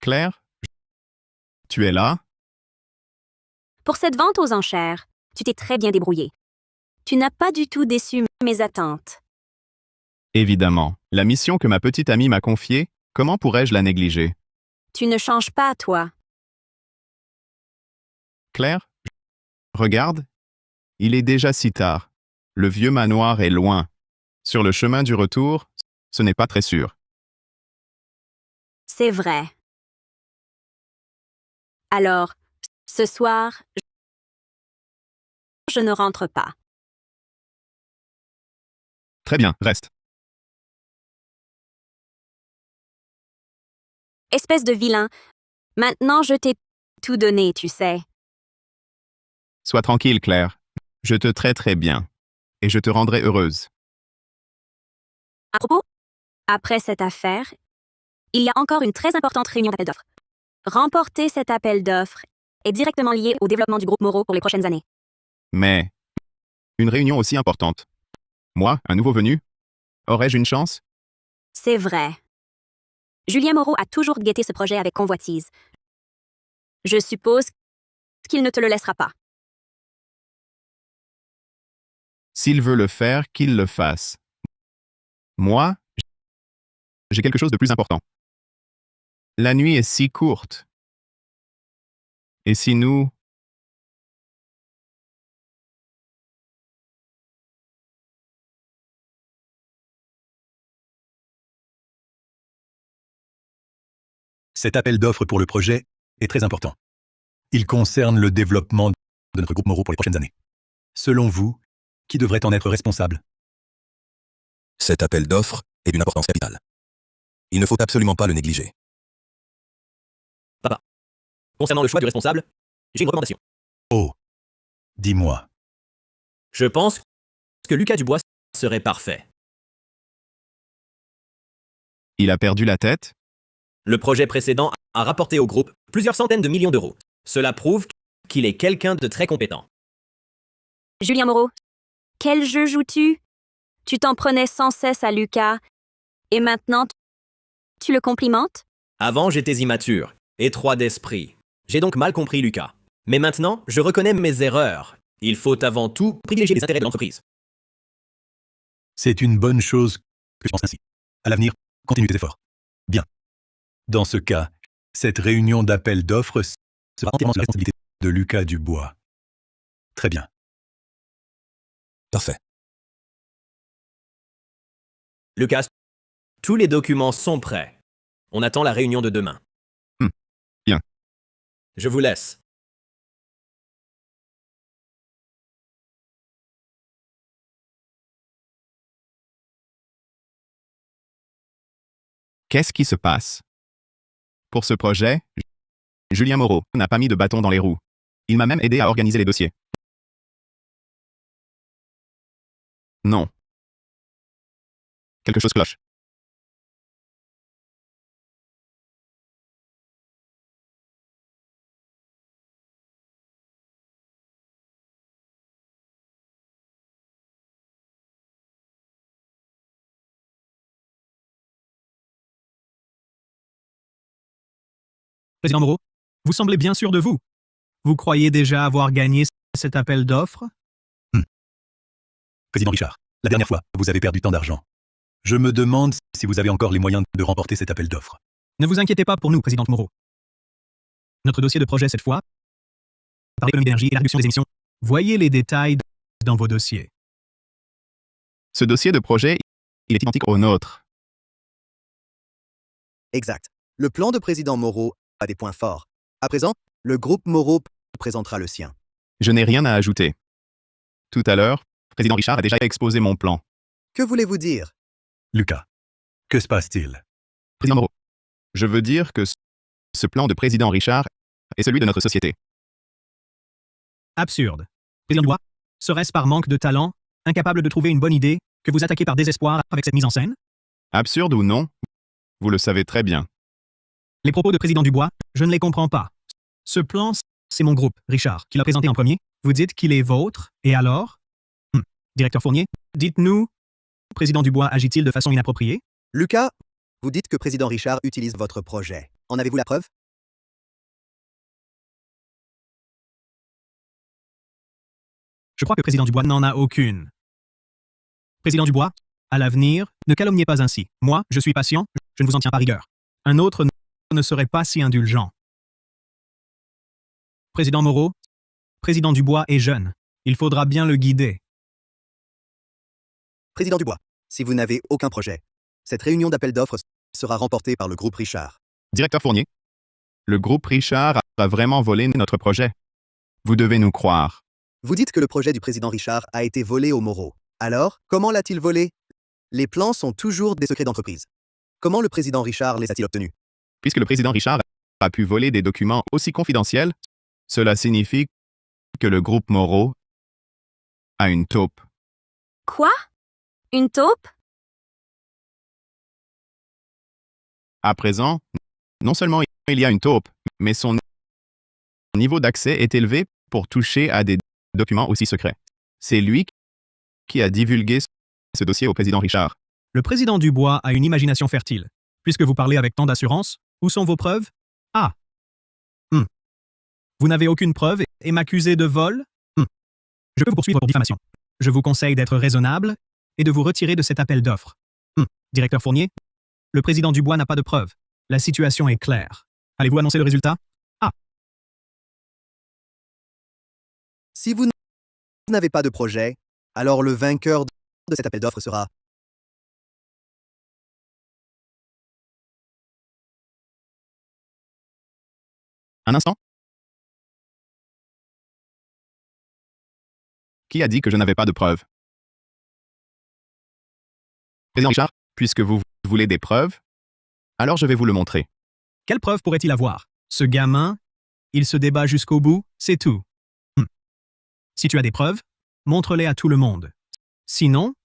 B: Claire? Tu es là?
A: Pour cette vente aux enchères, tu t'es très bien débrouillé. Tu n'as pas du tout déçu mes attentes.
B: Évidemment. La mission que ma petite amie m'a confiée, comment pourrais-je la négliger?
A: Tu ne changes pas, toi.
B: Claire? Regarde. Il est déjà si tard. Le vieux manoir est loin. Sur le chemin du retour, ce n'est pas très sûr.
A: C'est vrai. Alors, ce soir, je ne rentre pas.
B: Très bien, reste.
A: Espèce de vilain. Maintenant, je t'ai tout donné, tu sais.
B: Sois tranquille, Claire. Je te traiterai bien. et je te rendrai heureuse.
A: À propos, après cette affaire, il y a encore une très importante réunion d'appel d'offres. Remporter cet appel d'offres est directement lié au développement du groupe Moreau pour les prochaines années.
B: Mais une réunion aussi importante. Moi, un nouveau venu, aurais-je une chance?
A: C'est vrai. Julien Moreau a toujours guetté ce projet avec convoitise. Je suppose qu'il ne te le laissera pas.
B: S'il veut le faire, qu'il le fasse. Moi, j'ai quelque chose de plus important. La nuit est si courte. Et si nous...
J: Cet appel d'offres pour le projet est très important. Il concerne le développement de notre groupe Moreau pour les prochaines années. Selon vous, qui devrait en être responsable?
P: Cet appel d'offres est d'une importance capitale. Il ne faut absolument pas le négliger.
E: Papa, concernant le choix du responsable, j'ai une recommandation.
J: Oh, dis-moi.
E: Je pense que Lucas Dubois serait parfait.
B: Il a perdu la tête?
E: Le projet précédent a rapporté au groupe plusieurs centaines de millions d'euros. Cela prouve qu'il est quelqu'un de très compétent.
A: Julien Moreau, quel jeu joues-tu? Tu t'en prenais sans cesse à Lucas, et maintenant, tu le complimentes?
E: Avant, j'étais immature, étroit d'esprit. J'ai donc mal compris Lucas. Mais maintenant, je reconnais mes erreurs. Il faut avant tout privilégier les intérêts de l'entreprise.
J: C'est une bonne chose que tu penses ainsi. À l'avenir, continue tes efforts. Bien. Dans ce cas, cette réunion d'appel d'offres sera entièrement sous la responsabilité de Lucas Dubois. Très bien.
P: Parfait.
E: Lucas, tous les documents sont prêts. On attend la réunion de demain.
B: Bien.
E: Je vous laisse.
B: Qu'est-ce qui se passe? Pour ce projet, Julien Moreau n'a pas mis de bâton dans les roues. Il m'a même aidé à organiser les dossiers. Non. Quelque chose cloche.
G: Président Moreau, vous semblez bien sûr de vous. Vous croyez déjà avoir gagné cet appel d'offres?
J: Président Richard, la dernière fois, vous avez perdu tant d'argent. Je me demande si vous avez encore les moyens de remporter cet appel d'offres.
G: Ne vous inquiétez pas pour nous, Président Moreau. Notre dossier de projet cette fois, par l'économie d'énergie et la réduction des émissions, voyez les détails dans vos dossiers.
B: Ce dossier de projet, il est identique au nôtre.
Q: Exact. Le plan de président Moreau a des points forts. À présent, le groupe Moreau présentera le sien.
B: Je n'ai rien à ajouter. Tout à l'heure, Président Richard a déjà exposé mon plan.
Q: Que voulez-vous dire?
J: Lucas, que se passe-t-il?
B: Président Moreau, je veux dire que ce plan de Président Richard est celui de notre société.
G: Absurde. Président Dubois, serait-ce par manque de talent, incapable de trouver une bonne idée, que vous attaquez par désespoir avec cette mise en scène?
B: Absurde ou non, vous le savez très bien.
G: Les propos de Président Dubois, je ne les comprends pas. Ce plan, c'est mon groupe, Richard, qui l'a présenté en premier. Vous dites qu'il est vôtre, et alors? Directeur Fournier, dites-nous, Président Dubois agit-il de façon inappropriée?
Q: Lucas, vous dites que Président Richard utilise votre projet. En avez-vous la preuve?
G: Je crois que Président Dubois n'en a aucune. Président Dubois, à l'avenir, ne calomniez pas ainsi. Moi, je suis patient, je ne vous en tiens pas rigueur. Un autre ne serait pas si indulgent. Président Moreau, Président Dubois est jeune. Il faudra bien le guider.
Q: Président Dubois, si vous n'avez aucun projet, cette réunion d'appel d'offres sera remportée par le groupe Richard.
B: Directeur Fournier, le groupe Richard a vraiment volé notre projet. Vous devez nous croire.
Q: Vous dites que le projet du président Richard a été volé au Moreau. Alors, comment l'a-t-il volé? Les plans sont toujours des secrets d'entreprise. Comment le président Richard les a-t-il obtenus?
B: Puisque le président Richard a pu voler des documents aussi confidentiels, cela signifie que le groupe Moreau a une taupe.
A: Quoi? Une taupe?
B: À présent, non seulement il y a une taupe, mais son niveau d'accès est élevé pour toucher à des documents aussi secrets. C'est lui qui a divulgué ce dossier au président Richard.
G: Le président Dubois a une imagination fertile. Puisque vous parlez avec tant d'assurance, où sont vos preuves? Ah. Vous n'avez aucune preuve et m'accusez de vol? Je peux vous poursuivre pour diffamation. Je vous conseille d'être raisonnable et de vous retirer de cet appel d'offres. Directeur Fournier, le président Dubois n'a pas de preuves. La situation est claire. Allez-vous annoncer le résultat? Ah.
Q: Si vous n'avez pas de projet, alors le vainqueur de cet appel d'offres sera...
B: Un instant. Qui a dit que je n'avais pas de preuves? Président Richard, puisque vous voulez des preuves, alors je vais vous le montrer.
G: Quelle preuve pourrait-il avoir? Ce gamin, il se débat jusqu'au bout, c'est tout. Si tu as des preuves, montre-les à tout le monde. Sinon,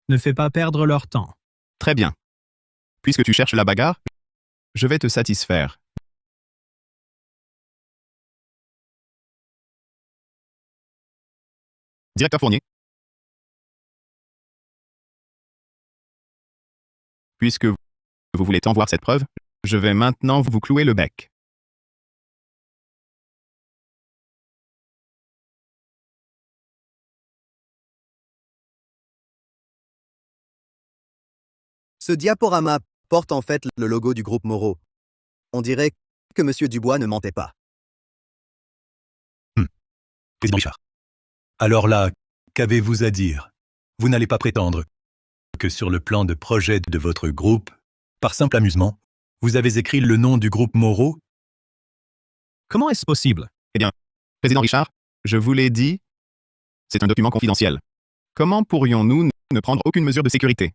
G: ne fais pas perdre leur temps.
B: Très bien. Puisque tu cherches la bagarre, je vais te satisfaire. Directeur Fournier. Puisque vous voulez tant voir cette preuve, je vais maintenant vous clouer le bec.
Q: Ce diaporama porte en fait le logo du groupe Moreau. On dirait que M. Dubois ne mentait pas.
J: Président Richard. Alors là, qu'avez-vous à dire? Vous n'allez pas prétendre que sur le plan de projet de votre groupe, par simple amusement, vous avez écrit le nom du groupe Moreau?
G: Comment est-ce possible?
B: Eh bien, président Richard, je vous l'ai dit, c'est un document confidentiel. Comment pourrions-nous ne prendre aucune mesure de sécurité?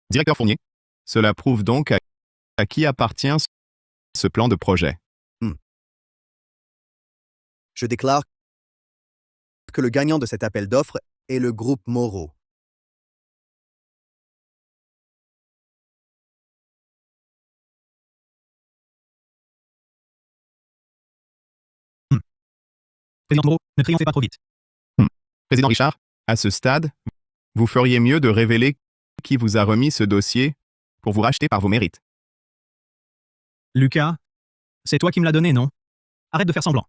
B: Directeur Fournier, cela prouve donc à qui appartient ce plan de projet.
Q: Je déclare que le gagnant de cet appel d'offres est le groupe Moreau.
G: Président Moreau, ne triomphez pas trop vite.
B: Président Richard, à ce stade, vous feriez mieux de révéler qui vous a remis ce dossier pour vous racheter par vos mérites.
G: Lucas, c'est toi qui me l'as donné, non? Arrête de faire semblant.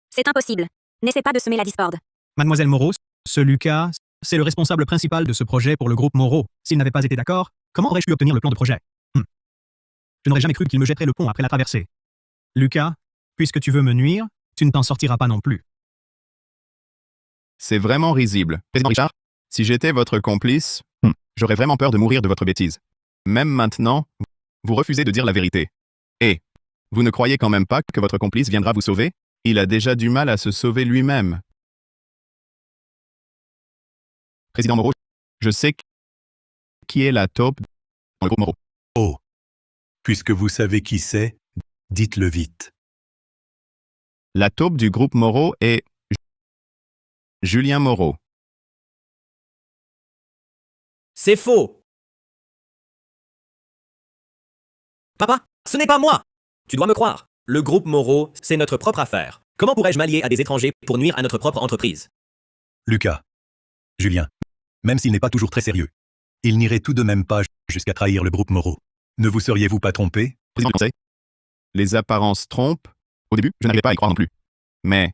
A: C'est impossible. N'essaie pas de semer la discorde.
G: Mademoiselle Moreau, ce Lucas, c'est le responsable principal de ce projet pour le groupe Moreau. S'il n'avait pas été d'accord, comment aurais-je pu obtenir le plan de projet? Je n'aurais jamais cru qu'il me jetterait le pont après la traversée. Lucas, puisque tu veux me nuire, tu ne t'en sortiras pas non plus.
B: C'est vraiment risible. Président Richard, si j'étais votre complice, j'aurais vraiment peur de mourir de votre bêtise. Même maintenant, vous refusez de dire la vérité. Et vous ne croyez quand même pas que votre complice viendra vous sauver? Il a déjà du mal à se sauver lui-même. Président Moreau, je sais qui est la taupe dans le groupe Moreau.
J: Oh. Puisque vous savez qui c'est, dites-le vite.
B: La taupe du groupe Moreau est Julien Moreau.
E: C'est faux. Papa, ce n'est pas moi. Tu dois me croire. Le groupe Moreau, c'est notre propre affaire. Comment pourrais-je m'allier à des étrangers pour nuire à notre propre entreprise?
J: Lucas. Julien. Même s'il n'est pas toujours très sérieux, il n'irait tout de même pas jusqu'à trahir le groupe Moreau. Ne vous seriez-vous pas trompé?
B: Président du Conseil, les apparences trompent. Au début, je n'arrivais pas à y croire non plus. Mais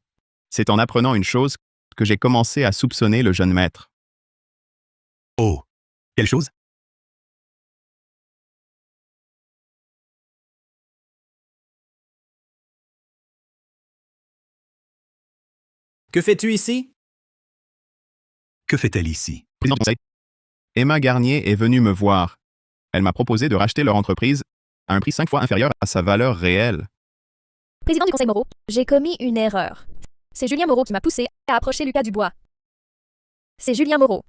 B: c'est en apprenant une chose que j'ai commencé à soupçonner le jeune maître.
J: Oh. Quelle chose?
E: Que fais-tu ici?
J: Que fait-elle ici?
B: Président du Conseil, Emma Garnier est venue me voir. Elle m'a proposé de racheter leur entreprise à un prix 5 fois inférieur à sa valeur réelle.
L: Président du Conseil Moreau, j'ai commis une erreur. C'est Julien Moreau qui m'a poussé à approcher Lucas Dubois. C'est Julien Moreau.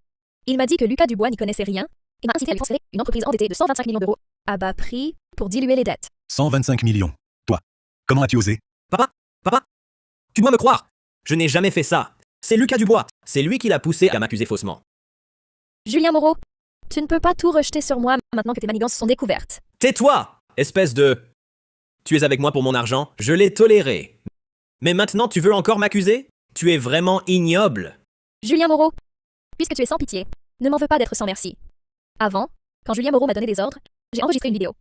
L: Il m'a dit que Lucas Dubois n'y connaissait rien et m'a incité à lui transférer une entreprise endettée de 125 millions d'euros à bas prix pour diluer les dettes.
J: 125 millions. Toi. Comment as-tu osé?
E: Papa, tu dois me croire. Je n'ai jamais fait ça. C'est Lucas Dubois. C'est lui qui l'a poussé à m'accuser faussement.
L: Julien Moreau, tu ne peux pas tout rejeter sur moi maintenant que tes manigances sont découvertes.
E: Tais-toi, espèce de... Tu es avec moi pour mon argent, je l'ai toléré. Mais maintenant tu veux encore m'accuser? Tu es vraiment ignoble.
L: Julien Moreau, puisque tu es sans pitié, ne m'en veux pas d'être sans merci. Avant, quand Julien Moreau m'a donné des ordres, j'ai enregistré une vidéo.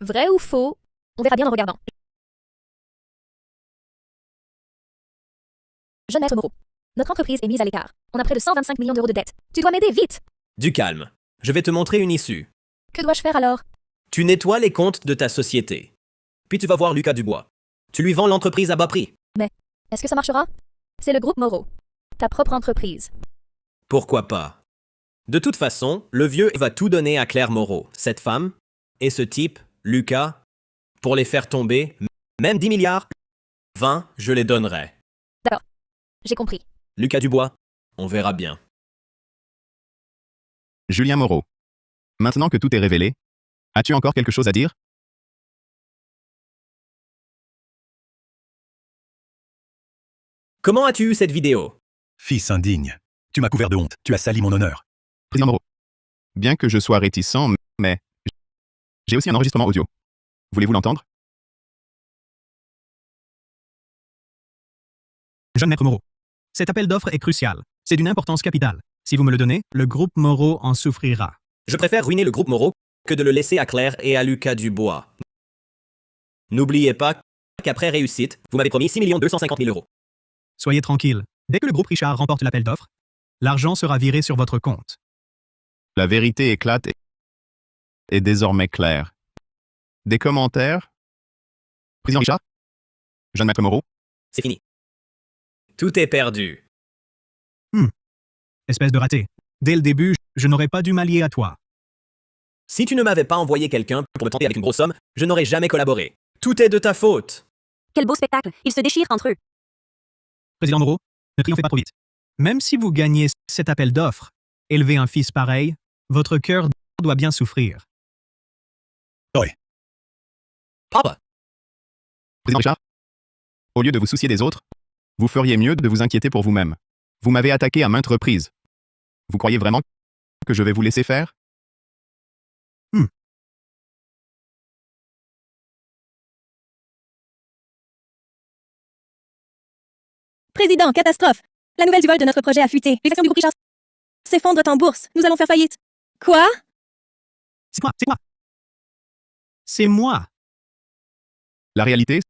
L: Vrai ou faux? On verra bien en regardant. Jeune maître Moreau, notre entreprise est mise à l'écart. On a près de 125 millions d'euros de dettes. Tu dois m'aider, vite!
E: Du calme. Je vais te montrer une issue.
L: Que dois-je faire alors?
E: Tu nettoies les comptes de ta société. Puis tu vas voir Lucas Dubois. Tu lui vends l'entreprise à bas prix.
L: Mais, est-ce que ça marchera? C'est le groupe Moreau. Ta propre entreprise.
E: Pourquoi pas? De toute façon, le vieux va tout donner à Claire Moreau, cette femme, et ce type, Lucas, pour les faire tomber, même 10 milliards, 20, je les donnerai.
L: D'accord. J'ai compris.
E: Lucas Dubois, on verra bien.
B: Julien Moreau. Maintenant que tout est révélé, as-tu encore quelque chose à dire?
E: Comment as-tu eu cette vidéo?
J: Fils indigne. Tu m'as couvert de honte. Tu as sali mon honneur.
B: Président Moreau. Bien que je sois réticent, mais j'ai aussi un enregistrement audio. Voulez-vous l'entendre?
G: Jeune maître Moreau. Cet appel d'offres est crucial. C'est d'une importance capitale. Si vous me le donnez, le groupe Moreau en souffrira.
E: Je préfère ruiner le groupe Moreau que de le laisser à Claire et à Lucas Dubois. N'oubliez pas qu'après réussite, vous m'avez promis 6 250 000 euros.
G: Soyez tranquille. Dès que le groupe Richard remporte l'appel d'offres, l'argent sera viré sur votre compte.
B: La vérité éclate et est désormais claire. Des commentaires? Président Richard? Jeune maître Moreau?
E: C'est fini. Tout est perdu.
G: Espèce de raté. Dès le début, je n'aurais pas dû m'allier à toi.
E: Si tu ne m'avais pas envoyé quelqu'un pour me tenter avec une grosse somme, je n'aurais jamais collaboré. Tout est de ta faute.
A: Quel beau spectacle. Ils se déchirent entre eux.
G: Président Moreau, ne triomphez pas trop vite. Même si vous gagnez cet appel d'offres, élever un fils pareil, votre cœur doit bien souffrir.
J: Oui.
E: Papa.
B: Président Richard? Au lieu de vous soucier des autres, vous feriez mieux de vous inquiéter pour vous-même. Vous m'avez attaqué à maintes reprises. Vous croyez vraiment que je vais vous laisser faire?
C: Président, catastrophe! La nouvelle du vol de notre projet a fuité. Les actions du groupe Richard s'effondrent en bourse. Nous allons faire faillite. Quoi?
G: C'est moi, c'est moi. C'est moi.
B: La réalité,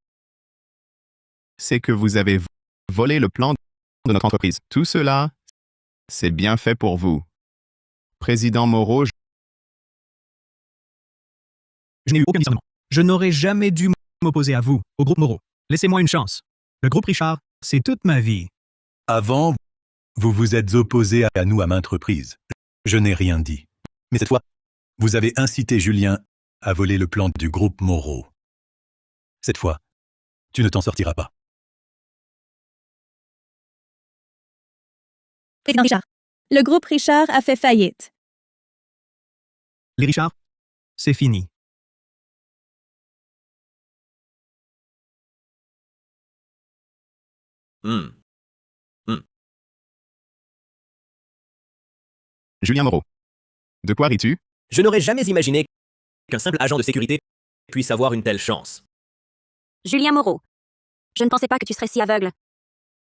B: c'est que vous avez volé le plan de notre entreprise. Tout cela, c'est bien fait pour vous. Président Moreau,
G: Je n'ai eu aucun discernement. Je n'aurais jamais dû m'opposer à vous, au groupe Moreau. Laissez-moi une chance. Le groupe Richard, c'est toute ma vie.
J: Avant, vous vous êtes opposé à nous à maintes reprises. Je n'ai rien dit. Mais cette fois, vous avez incité Julien à voler le plan du groupe Moreau. Cette fois, tu ne t'en sortiras pas.
C: Président Richard. Le groupe Richard a fait faillite.
G: Les Richard, c'est fini.
B: Julien Moreau. De quoi ris-tu?
E: Je n'aurais jamais imaginé qu'un simple agent de sécurité puisse avoir une telle chance.
A: Julien Moreau. Je ne pensais pas que tu serais si aveugle.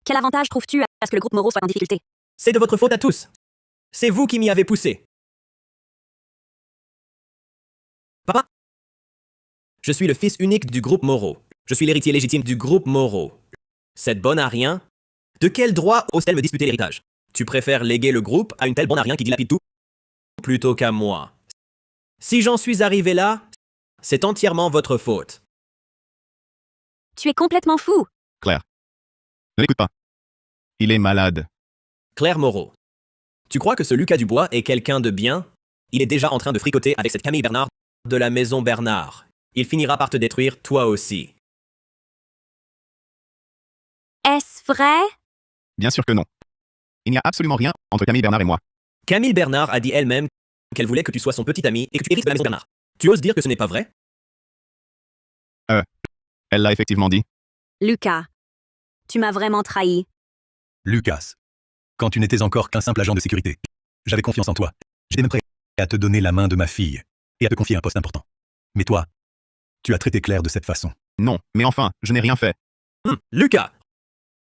A: Quel avantage trouves-tu à ce que le groupe Moreau soit en difficulté?
E: C'est de votre faute à tous. C'est vous qui m'y avez poussé. Papa? Je suis le fils unique du groupe Moreau. Je suis l'héritier légitime du groupe Moreau. Cette bonne à rien? De quel droit ose-t-elle me disputer l'héritage? Tu préfères léguer le groupe à une telle bonne à rien qui dilapide tout plutôt qu'à moi. Si j'en suis arrivé là, c'est entièrement votre faute.
A: Tu es complètement fou.
B: Claire. Ne l'écoute pas. Il est malade.
E: Claire Moreau. Tu crois que ce Lucas Dubois est quelqu'un de bien? Il est déjà en train de fricoter avec cette Camille Bernard de la maison Bernard. Il finira par te détruire toi aussi.
A: Est-ce vrai?
B: Bien sûr que non. Il n'y a absolument rien entre Camille Bernard et moi.
E: Camille Bernard a dit elle-même qu'elle voulait que tu sois son petit ami et que tu hérites de la maison Bernard. Tu oses dire que ce n'est pas vrai?
B: Elle l'a effectivement dit.
A: Lucas, tu m'as vraiment trahi.
J: Lucas, quand tu n'étais encore qu'un simple agent de sécurité, j'avais confiance en toi. J'étais même prêt à te donner la main de ma fille et à te confier un poste important. Mais toi, tu as traité Claire de cette façon.
B: Non, mais enfin, je n'ai rien fait.
E: Lucas!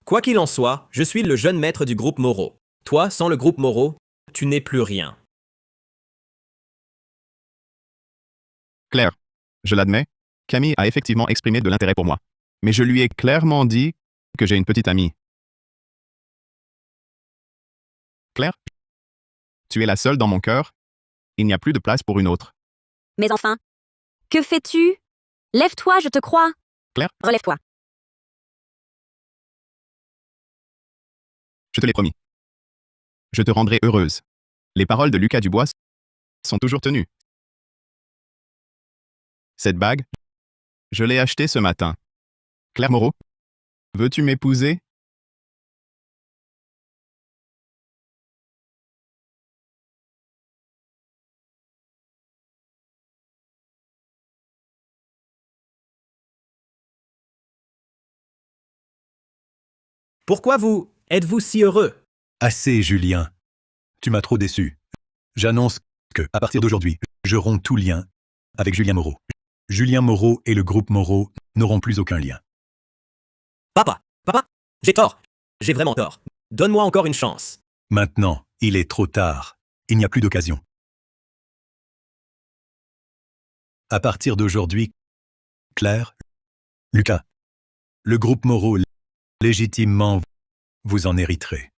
E: Quoi qu'il en soit, je suis le jeune maître du groupe Moreau. Toi, sans le groupe Moreau, tu n'es plus rien.
B: Claire, je l'admets, Camille a effectivement exprimé de l'intérêt pour moi. Mais je lui ai clairement dit que j'ai une petite amie. Claire, tu es la seule dans mon cœur. Il n'y a plus de place pour une autre.
A: Mais enfin, que fais-tu? Lève-toi, je te crois.
B: Claire,
A: Relève-toi.
B: je te l'ai promis. Je te rendrai heureuse. Les paroles de Lucas Dubois sont toujours tenues. Cette bague, je l'ai achetée ce matin. Claire Moreau, veux-tu m'épouser?
E: Pourquoi êtes-vous si heureux?
J: Assez, Julien. Tu m'as trop déçu. J'annonce que, à partir d'aujourd'hui, je romps tout lien avec Julien Moreau. Julien Moreau et le groupe Moreau n'auront plus aucun lien.
E: Papa, j'ai tort. J'ai vraiment tort. Donne-moi encore une chance.
J: Maintenant, il est trop tard. Il n'y a plus d'occasion. À partir d'aujourd'hui, Claire, Lucas, le groupe Moreau, légitimement, vous en hériterez.